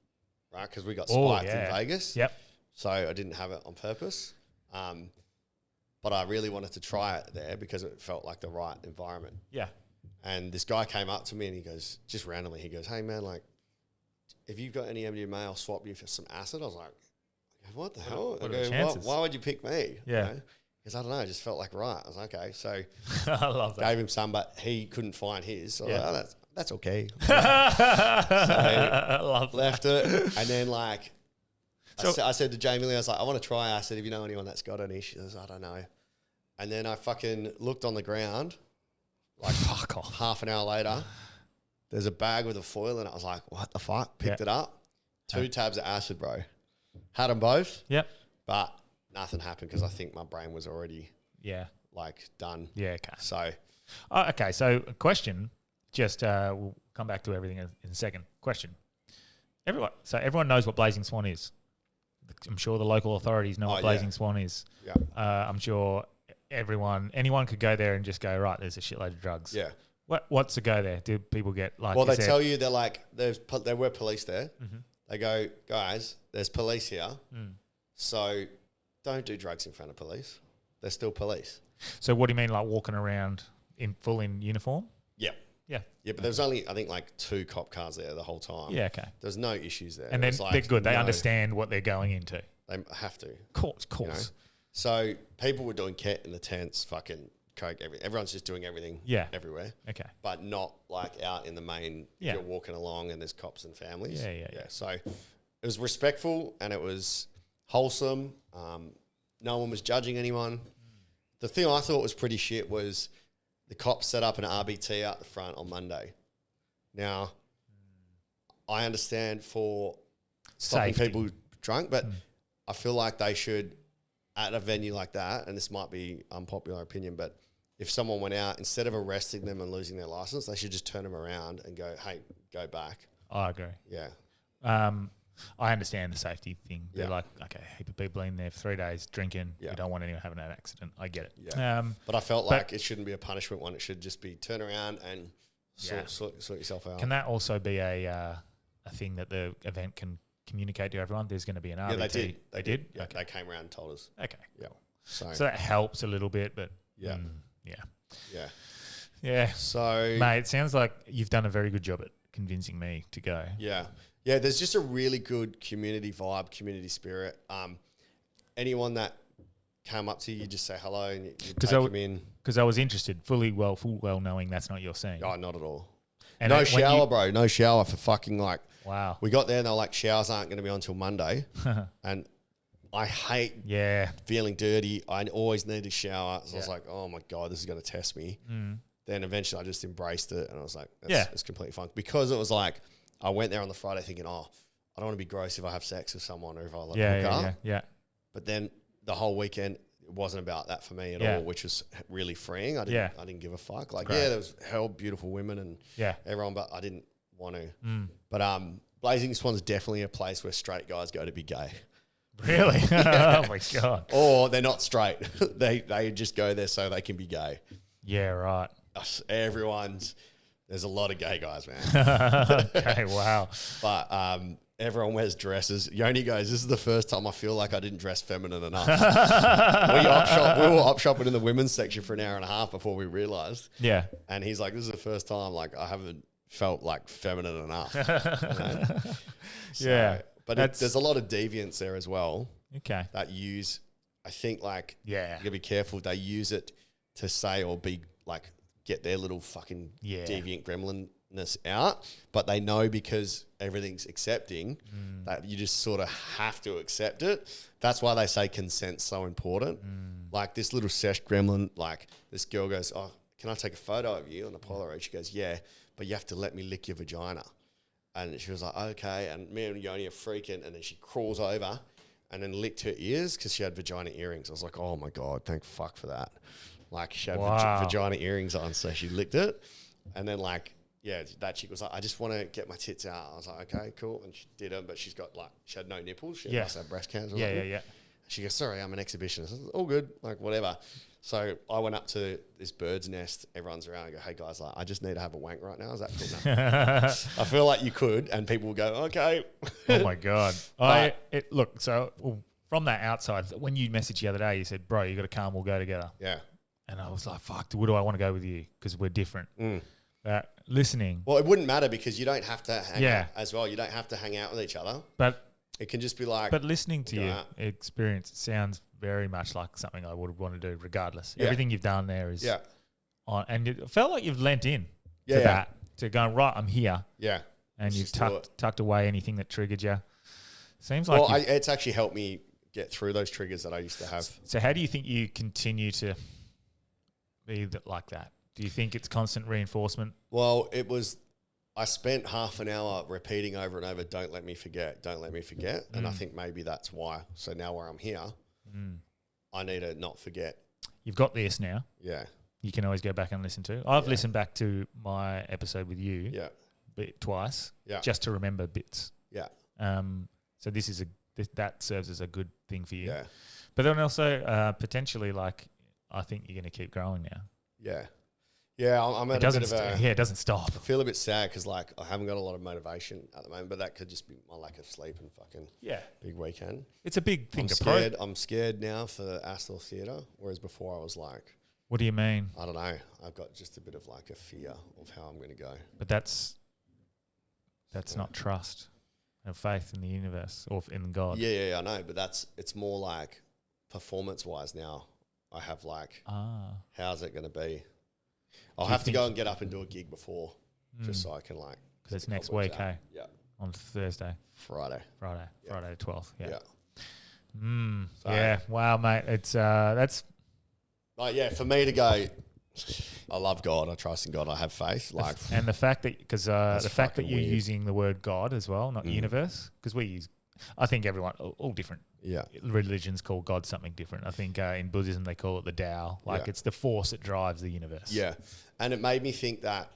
right? Because we got spiked in Vegas. Yep. So I didn't have it on purpose. But I really wanted to try it there because it felt like the right environment. Yeah. And this guy came up to me and he goes, just randomly, he goes, hey man, like, if you've got any MDMA, I'll swap you for some acid. I was like, what the hell? What are the chances? Why would you pick me? Yeah. Because I don't know, it just felt like right. I was like, okay. So I love that. Gave him some, but he couldn't find his. So I was like, that's okay. I love left it. And then like, I said to Jamie Lee, I was like, I want to try acid. If you know anyone that's got any, she goes, I don't know. And then I fucking looked on the ground, like fuck off. Half an hour later, there's a bag with a foil in it. I was like, what the fuck? Picked it up. 2 tabs of acid, bro. Had them both. Yep. But nothing happened because I think my brain was already like done. Yeah, okay. So. Okay, so a question. Just we'll come back to everything in a second. Question. Everyone knows what Blazing Swan is. I'm sure the local authorities know what Blazing Swan is. Yeah. I'm sure anyone could go there and just go, right, there's a shitload of drugs. Yeah. What's the go there? Do people get like? Well, they tell you they're like there were police there. Mm-hmm. They go, guys, there's police here, so don't do drugs in front of police. They're still police. So what do you mean, like walking around in full uniform? Yeah. Yeah. Yeah, but there's only, I think, like 2 cop cars there the whole time. Yeah, okay. There's no issues there. And then they're good. They understand what they're going into. They have to. Of course. You know? So people were doing ket in the tents, fucking coke, everyone's just doing everything everywhere. Okay. But not like out in the main, you're walking along and there's cops and families. Yeah. So it was respectful and it was wholesome. No one was judging anyone. The thing I thought was pretty shit was the cops set up an RBT out the front on Monday. Now, I understand for stopping people drunk, but I feel like they should, at a venue like that, and this might be unpopular opinion, but if someone went out, instead of arresting them and losing their license, they should just turn them around and go, hey, go back. I agree. Yeah. I understand the safety thing. They're Yeah. like, okay, a heap of people in there for 3 days drinking. Yeah. You don't want anyone having an accident. I get it. Yeah. But I felt like it shouldn't be a punishment one. It should just be turn around and sort yourself out. Can that also be a thing that the event can communicate to everyone? There's going to be an RBT. Yeah, they did. They did? Yeah, Okay. they came around and told us. Okay. Yeah. So that helps a little bit, but Yeah. Yeah. Yeah. So, mate, it sounds like you've done a very good job at convincing me to go. Yeah. Yeah, there's just a really good community vibe, community spirit. Anyone that came up to you, you just say hello and you take them in. Because I was interested, full well knowing that's not your scene. Oh, not at all. And no shower, bro. No shower for fucking like... Wow. We got there and they're like, showers aren't going to be on until Monday. And I hate feeling dirty. I always need a shower. So I was like, oh my God, this is going to test me. Then eventually I just embraced it and I was like, it's completely fun. Because it was like, I went there on the Friday thinking, oh, I don't want to be gross if I have sex with someone or if I hook up. Yeah. But then the whole weekend, it wasn't about that for me at all, which was really freeing. I didn't give a fuck. Like, there was hell beautiful women and everyone, but I didn't want to. But Blazing Swan's definitely a place where straight guys go to be gay. Really? Oh my God. Or they're not straight. They just go there so they can be gay. Yeah, right. There's a lot of gay guys, man. Okay, wow. But everyone wears dresses. Yoni goes, this is the first time I feel like I didn't dress feminine enough. We were op shopping in the women's section for an hour and a half before we realised. Yeah. And he's like, this is the first time like I haven't felt like feminine enough. But there's a lot of deviance there as well. Okay. That use, I think like, you gotta be careful. They use it to say or be like, get their little fucking deviant gremlinness out, but they know because everything's accepting that you just sort of have to accept it. That's why they say consent's so important. Like this little sesh gremlin, like this girl goes, oh, can I take a photo of you on the Polaroid? She goes, yeah, but you have to let me lick your vagina. And she was like, okay. And me and Yoni are freaking, and then she crawls over and then licked her ears because she had vagina earrings. I was like, oh my God, thank fuck for that. Like she had vagina earrings on, so she licked it. And then like, that chick was like, I just want to get my tits out. I was like, okay, cool. And she did them, but she's got like, she had no nipples. She must have breast cancer. Yeah. She goes, sorry, I'm an exhibitionist. I was, all good, like whatever. So I went up to this bird's nest. Everyone's around. I go, hey guys, like, I just need to have a wank right now. Is that cool? No. I feel like you could, and people will go, okay. Oh my God. Look, so from that outside, when you messaged the other day, you said, bro, you got to come, we'll go together. Yeah. And I was like, fuck, would I want to go with you? Because we're different. Listening. Well, it wouldn't matter because you don't have to hang out as well. You don't have to hang out with each other. But it can just be like... But listening to your experience, it sounds very much like something I would want to do regardless. Everything you've done there is on. And it felt like you've lent in to that. To go, right, I'm here. Yeah. And you've tucked away anything that triggered you. Seems like... Well, it's actually helped me get through those triggers that I used to have. So how do you think you continue to be like that? Do you think it's constant reinforcement? Well, it was I spent half an hour repeating over and over, don't let me forget, don't let me forget. And I think maybe that's why. So now where I'm here, I need to not forget. You've got this now. Yeah. You can always go back and listen to. I've listened back to my episode with you twice just to remember bits. Yeah. So this is that serves as a good thing for you. Yeah. But then also potentially, like, I think you're going to keep growing now. Yeah. Yeah, I'm at a bit of a... it doesn't stop. I feel a bit sad because, like, I haven't got a lot of motivation at the moment, but that could just be my lack of sleep and fucking big weekend. It's a big thing I'm scared now for Astor Theatre, whereas before I was like... What do you mean? I don't know. I've got just a bit of, like, a fear of how I'm going to go. But that's not trust and faith in the universe or in God. Yeah, I know, but it's more like performance-wise now. I have, like, how's it going to be? I'll have to go and get up and do a gig before just so I can, like... Because it's next week, hey? Yeah. On Thursday. Friday Friday the 12th, yeah. So yeah, wow, mate. It's, that's... Like, yeah, for me to go, I love God, I trust in God, I have faith. Like, and the fact that, because the fact that you're weird. using the word God as well, not universe, because we use... I think everyone, all different religions call God something different. I think in Buddhism they call it the Tao. Like it's the force that drives the universe. Yeah. And it made me think that,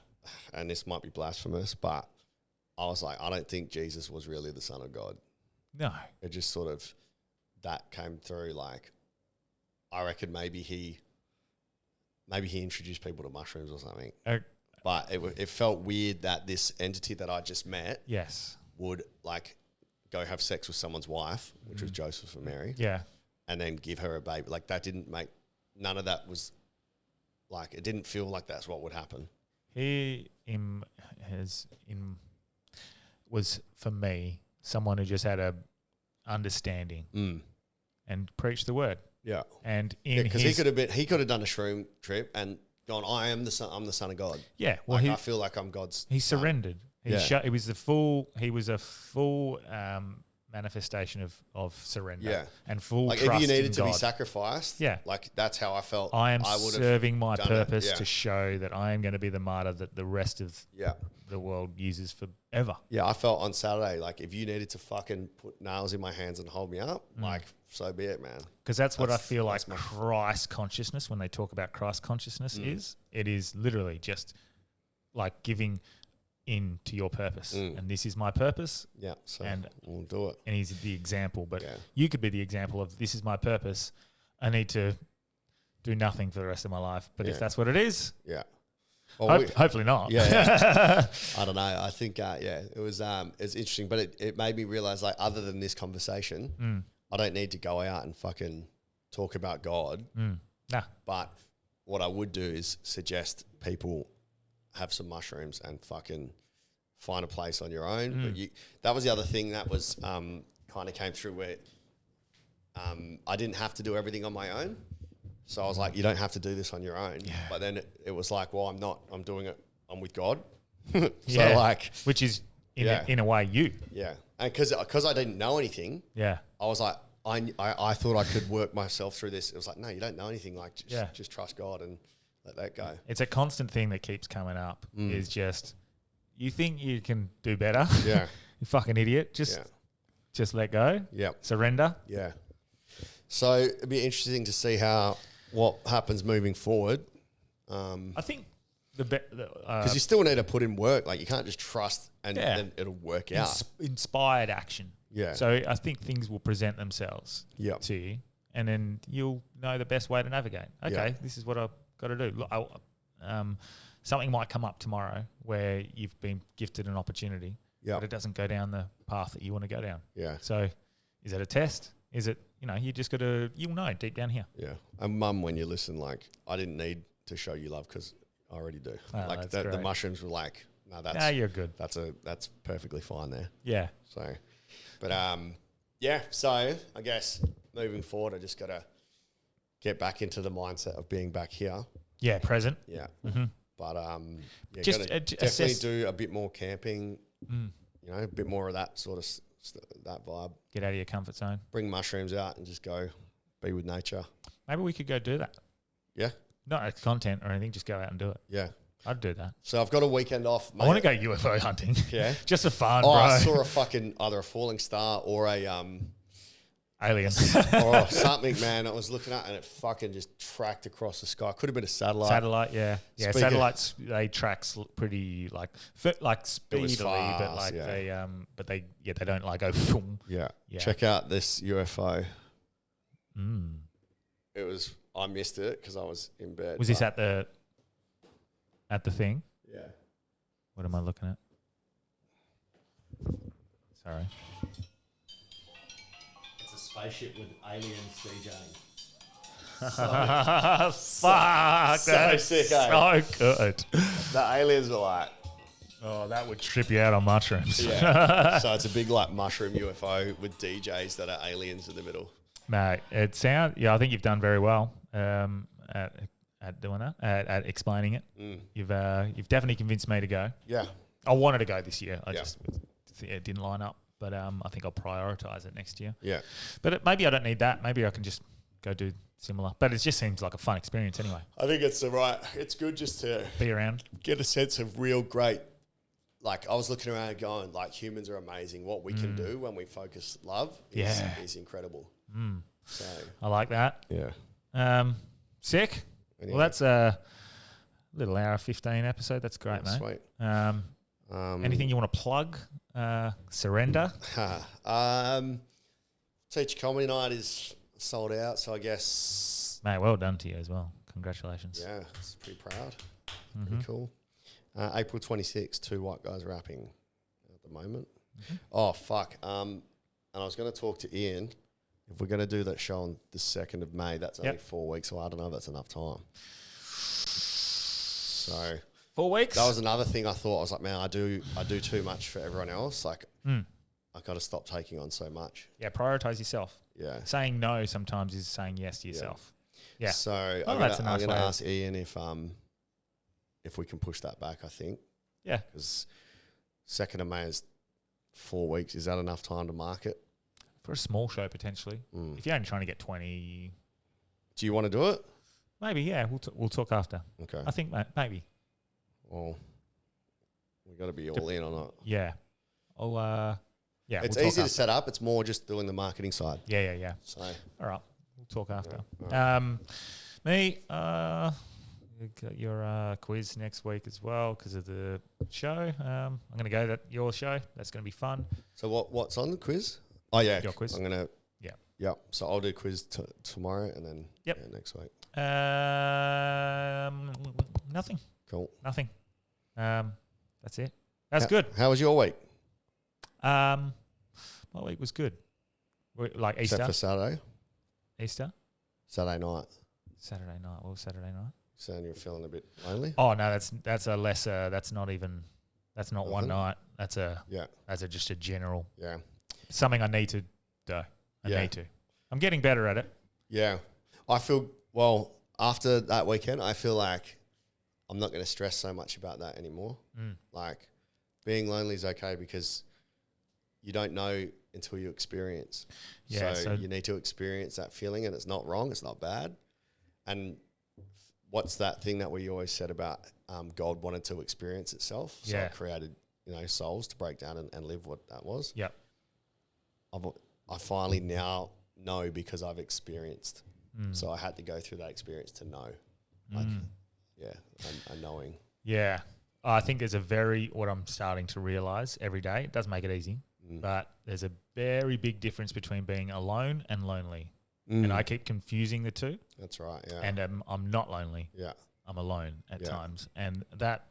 and this might be blasphemous, but I was like, I don't think Jesus was really the Son of God. No. It just sort of, that came through. Like, I reckon maybe he introduced people to mushrooms or something. But it felt weird that this entity that I just met would, like, go have sex with someone's wife, which was Joseph and Mary. Yeah. And then give her a baby. Like, that didn't make... None of that was... Like, it didn't feel like that's what would happen. Was, for me, someone who just had a understanding and preached the word. Yeah. And because he could have done a shroom trip and gone, I'm the son of God. Yeah. Well, like, I feel like I'm God's... He surrendered. He was a full manifestation of surrender and full like trust if you needed to God. be sacrificed, like that's how I felt. I am serving my purpose to show that I am going to be the martyr that the rest of the world uses forever. Yeah, I felt on Saturday, like if you needed to fucking put nails in my hands and hold me up, like so be it, man. Because that's what I feel like Christ consciousness, when they talk about Christ consciousness is. It is literally just like giving into your purpose, and this is my purpose. Yeah, so and we'll do it. And he's the example, but you could be the example of this is my purpose. I need to do nothing for the rest of my life. But if that's what it is, well, hopefully not. I don't know. I think it was it's interesting, but it made me realize, like, other than this conversation, I don't need to go out and fucking talk about God. Nah. But what I would do is suggest people have some mushrooms and fucking find a place on your own. But that was the other thing that was kind of came through where I didn't have to do everything on my own. So I was like, you don't have to do this on your own. Yeah. But then it was like, well, I'm not. I'm doing it. I'm with God. So like, which is in a way you. Yeah. And because I didn't know anything. Yeah. I was like, I thought I could work myself through this. It was like, no, you don't know anything. Like, just trust God and let that go. It's a constant thing that keeps coming up. Is just, you think you can do better? Yeah. You fucking idiot. Just let go. Yeah. Surrender. Yeah. So it'd be interesting to see what happens moving forward. I think because you still need to put in work. Like, you can't just trust and then it'll work out. Inspired action. Yeah. So I think things will present themselves to you, and then you'll know the best way to navigate. Okay, this is what I've got to do. Something might come up tomorrow where you've been gifted an opportunity, but it doesn't go down the path that you want to go down. Yeah. So is it a test? Is it, you just got to, you'll know deep down here. Yeah. And Mum, when you listen, like, I didn't need to show you love because I already do. Like the mushrooms were like, no, that's you're good. That's perfectly fine there. Yeah. So, but so I guess moving forward, I just got to get back into the mindset of being back here. Yeah, present. Yeah. Mm-hmm. But just definitely do a bit more camping. A bit more of that sort of that vibe. Get out of your comfort zone. Bring mushrooms out and just go be with nature. Maybe we could go do that. Yeah. Not as content or anything, just go out and do it. Yeah. I'd do that. So I've got a weekend off. I want to go UFO hunting. Yeah. Just for fun, Oh, bro. I saw a fucking either a falling star or a Alien. or something, man. I was looking at and it fucking just tracked across the sky. Could have been a satellite. Satellite, yeah. Yeah, Speaking- satellites, they track pretty speedily, fast, but like yeah. they don't like go boom. Yeah. Yeah. Check out this UFO. Mm. I missed it because I was in bed. Was this at the thing? Yeah. What am I looking at? Sorry. It's a spaceship with aliens DJing. Fuck, so that's sick, eh? so good. The aliens are like, Oh, that would trip you out on mushrooms. yeah. So it's a big like mushroom UFO with DJs that are aliens in the middle. Mate, I think you've done very well at doing that, at explaining it. You've definitely convinced me to go. Yeah. I wanted to go this year. Yeah. It didn't line up, but I think I'll prioritise it next year. Yeah. But maybe I don't need that. Maybe I can just go do similar. But it just seems like a fun experience anyway. I think it's it's good just to Be around. get a sense of real great. Like I was looking around going like humans are amazing. What we can do when we focus love is incredible. So I like that. yeah. Sick. Anyway. Well, that's a little hour 15 episode. That's great, mate. Sweet. Anything you want to plug? Surrender. Teacher Comedy Night is sold out, so I guess Mate, well done to you as well. Congratulations. yeah, it's pretty proud. Pretty cool. April 26th, 2 white guys rapping at the moment. Oh fuck. And I was going to talk to Ian. If we're going to do that show on the 2nd of May, that's only 4 weeks, so I don't know if that's enough time. So 4 weeks. that was another thing I thought. I was like, man, I do too much for everyone else. Like, I got to stop taking on so much. Yeah, prioritize yourself. Yeah. Saying no sometimes is saying yes to yourself. Yeah. So Oh, I'm that's a going nice to way of- ask Ian if we can push that back. I think Yeah. because 2nd of May is 4 weeks. Is that enough time to market? For a small show, potentially. If you're only trying to get 20, Do you want to do it? maybe, yeah, we'll talk after. Okay. I think, maybe. Well, we got to be all in on it. Yeah. I'll, yeah. It's we'll talk easy to after. set up. It's more just doing the marketing side. Yeah. So All right. We'll talk after. Yeah, Me, you got your quiz next week as well because of the show. I'm going to go to your show. That's going to be fun. So what's on the quiz? Oh yeah, Your quiz. I'm gonna. Yeah. Yep. So I'll do quiz tomorrow and then next week. Nothing. Cool. Nothing. That's it. That's good. How was your week? My week was good. Like Easter. Except for Saturday. Easter. Saturday night. Saturday night. What was Saturday night? Saying you're feeling a bit lonely. Oh no, that's a lesser. That's not even. That's not one Nothing? night. That's just a general. Yeah. Something I need to do. I need to. I'm getting better at it. Yeah. I feel after that weekend. I feel like I'm not going to stress so much about that anymore. Like being lonely is okay because you don't know until you experience. Yeah, so you need to experience that feeling, and it's not wrong. It's not bad. And what's that thing that we always said about God wanted to experience itself? So it created, souls to break down and live what that was. Yep. I finally now know because I've experienced. So I had to go through that experience to know. Like, a knowing. Yeah. I think there's what I'm starting to realize every day. It does make it easy, but there's a very big difference between being alone and lonely. And I keep confusing the two. That's right, yeah. And I'm not lonely. Yeah. I'm alone at times. And that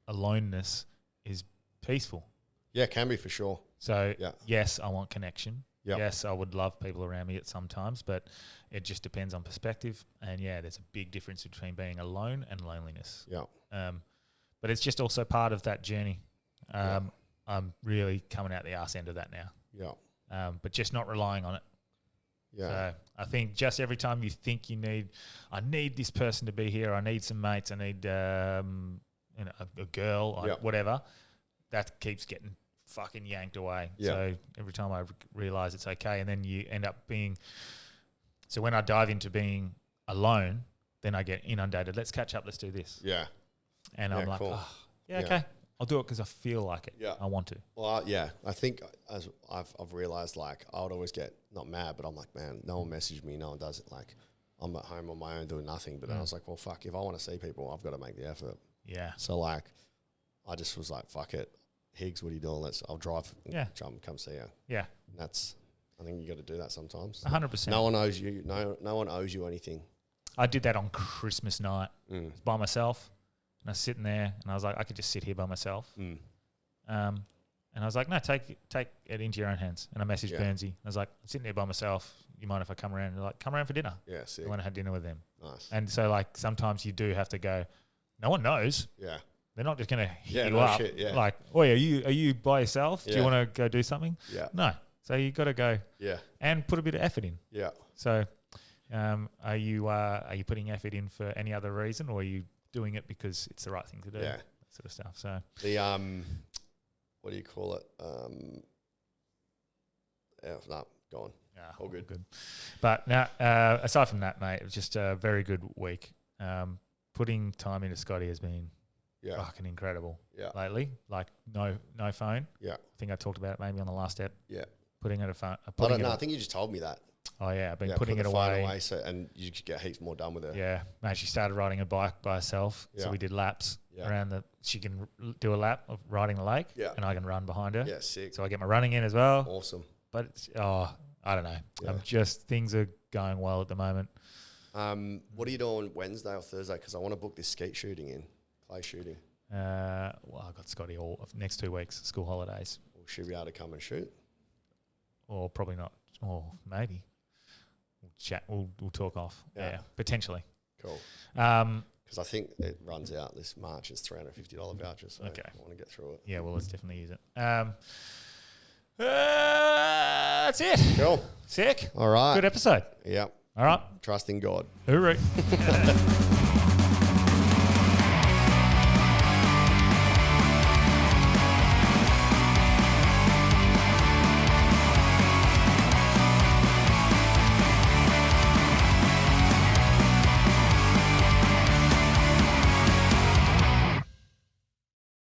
aloneness is peaceful. Yeah, it can be for sure. So, yes, I want connection. Yep. Yes, I would love people around me at some times, but it just depends on perspective. And, there's a big difference between being alone and loneliness. Yeah. But it's just also part of that journey. I'm really coming out the arse end of that now. Yeah. But just not relying on it. Yeah. So I think just every time you think I need this person to be here, I need some mates, I need a girl, whatever, that keeps getting fucking yanked away. Yeah. So every time I realize it's okay, and then you end up being. So when I dive into being alone, then I get inundated. Let's catch up. Let's do this. Yeah. And Yeah, I'm like, cool. oh, yeah, Yeah. okay. I'll do it because I feel like it. Yeah. I want to. Well, yeah, I think as I've realized, like, I would always get not mad, but I'm like, man, no one messaged me, no one does it. Like, I'm at home on my own doing nothing. But then I was like, well, fuck, if I want to see people, I've got to make the effort. Yeah. So like, I just was like, fuck it, Higgs, what are you doing? I'll drive, Yeah. jump, come see you. Yeah. And I think you got to do that sometimes. 100%. No one owes you. No one owes you anything. I did that on Christmas night by myself. And I was sitting there and I was like, I could just sit here by myself. And I was like, no, take it into your own hands. And I messaged Burnsy. I was like, I'm sitting here by myself. You mind if I come around? And they're like, come around for dinner. Yeah, sick. I went and had dinner with them. Nice. And so like sometimes you do have to go, no one knows. Yeah. They're not just going to hit you no up. shit, yeah. Like, oh, are you by yourself? Do you want to go do something? Yeah. No. So you got to go Yeah. and put a bit of effort in. Yeah. So are you putting effort in for any other reason, or are you doing it because it's the right thing to do? Yeah. That sort of stuff. So The what do you call it? Yeah, no, gone. yeah, All good. But now, aside from that, mate, it was just a very good week. Putting time into Scotty has been fucking incredible lately. Like no phone. Yeah. I think I talked about it maybe on the last step. Yeah. Putting it a phone. I don't know. I think you just told me that. Oh yeah, I've been Yeah, putting put it the phone away. away, and you could get heaps more done with it. Yeah, mate, she started riding a bike by herself. So Yeah. we did laps Yeah. around she can do a lap of riding the lake, Yeah. and I can run behind her. Yeah, sick. So I get my running in as well. Awesome. But it's, I don't know. Yeah. Things are going well at the moment. What are you doing Wednesday or Thursday? Because I want to book this skeet shooting in, clay shooting. Well, I've got Scotty all of next 2 weeks, school holidays, Will she be able to come and shoot? or probably not, or maybe we'll chat. We'll talk off. Yeah. Yeah, potentially. Cool. Um, Because I think it runs out this March. It's $350 vouchers. So Okay. I want to get through it. yeah, well, let's definitely use it. That's it. Cool. Sick. All right. Good episode. Yeah. All right. Trust in God. Hooroo.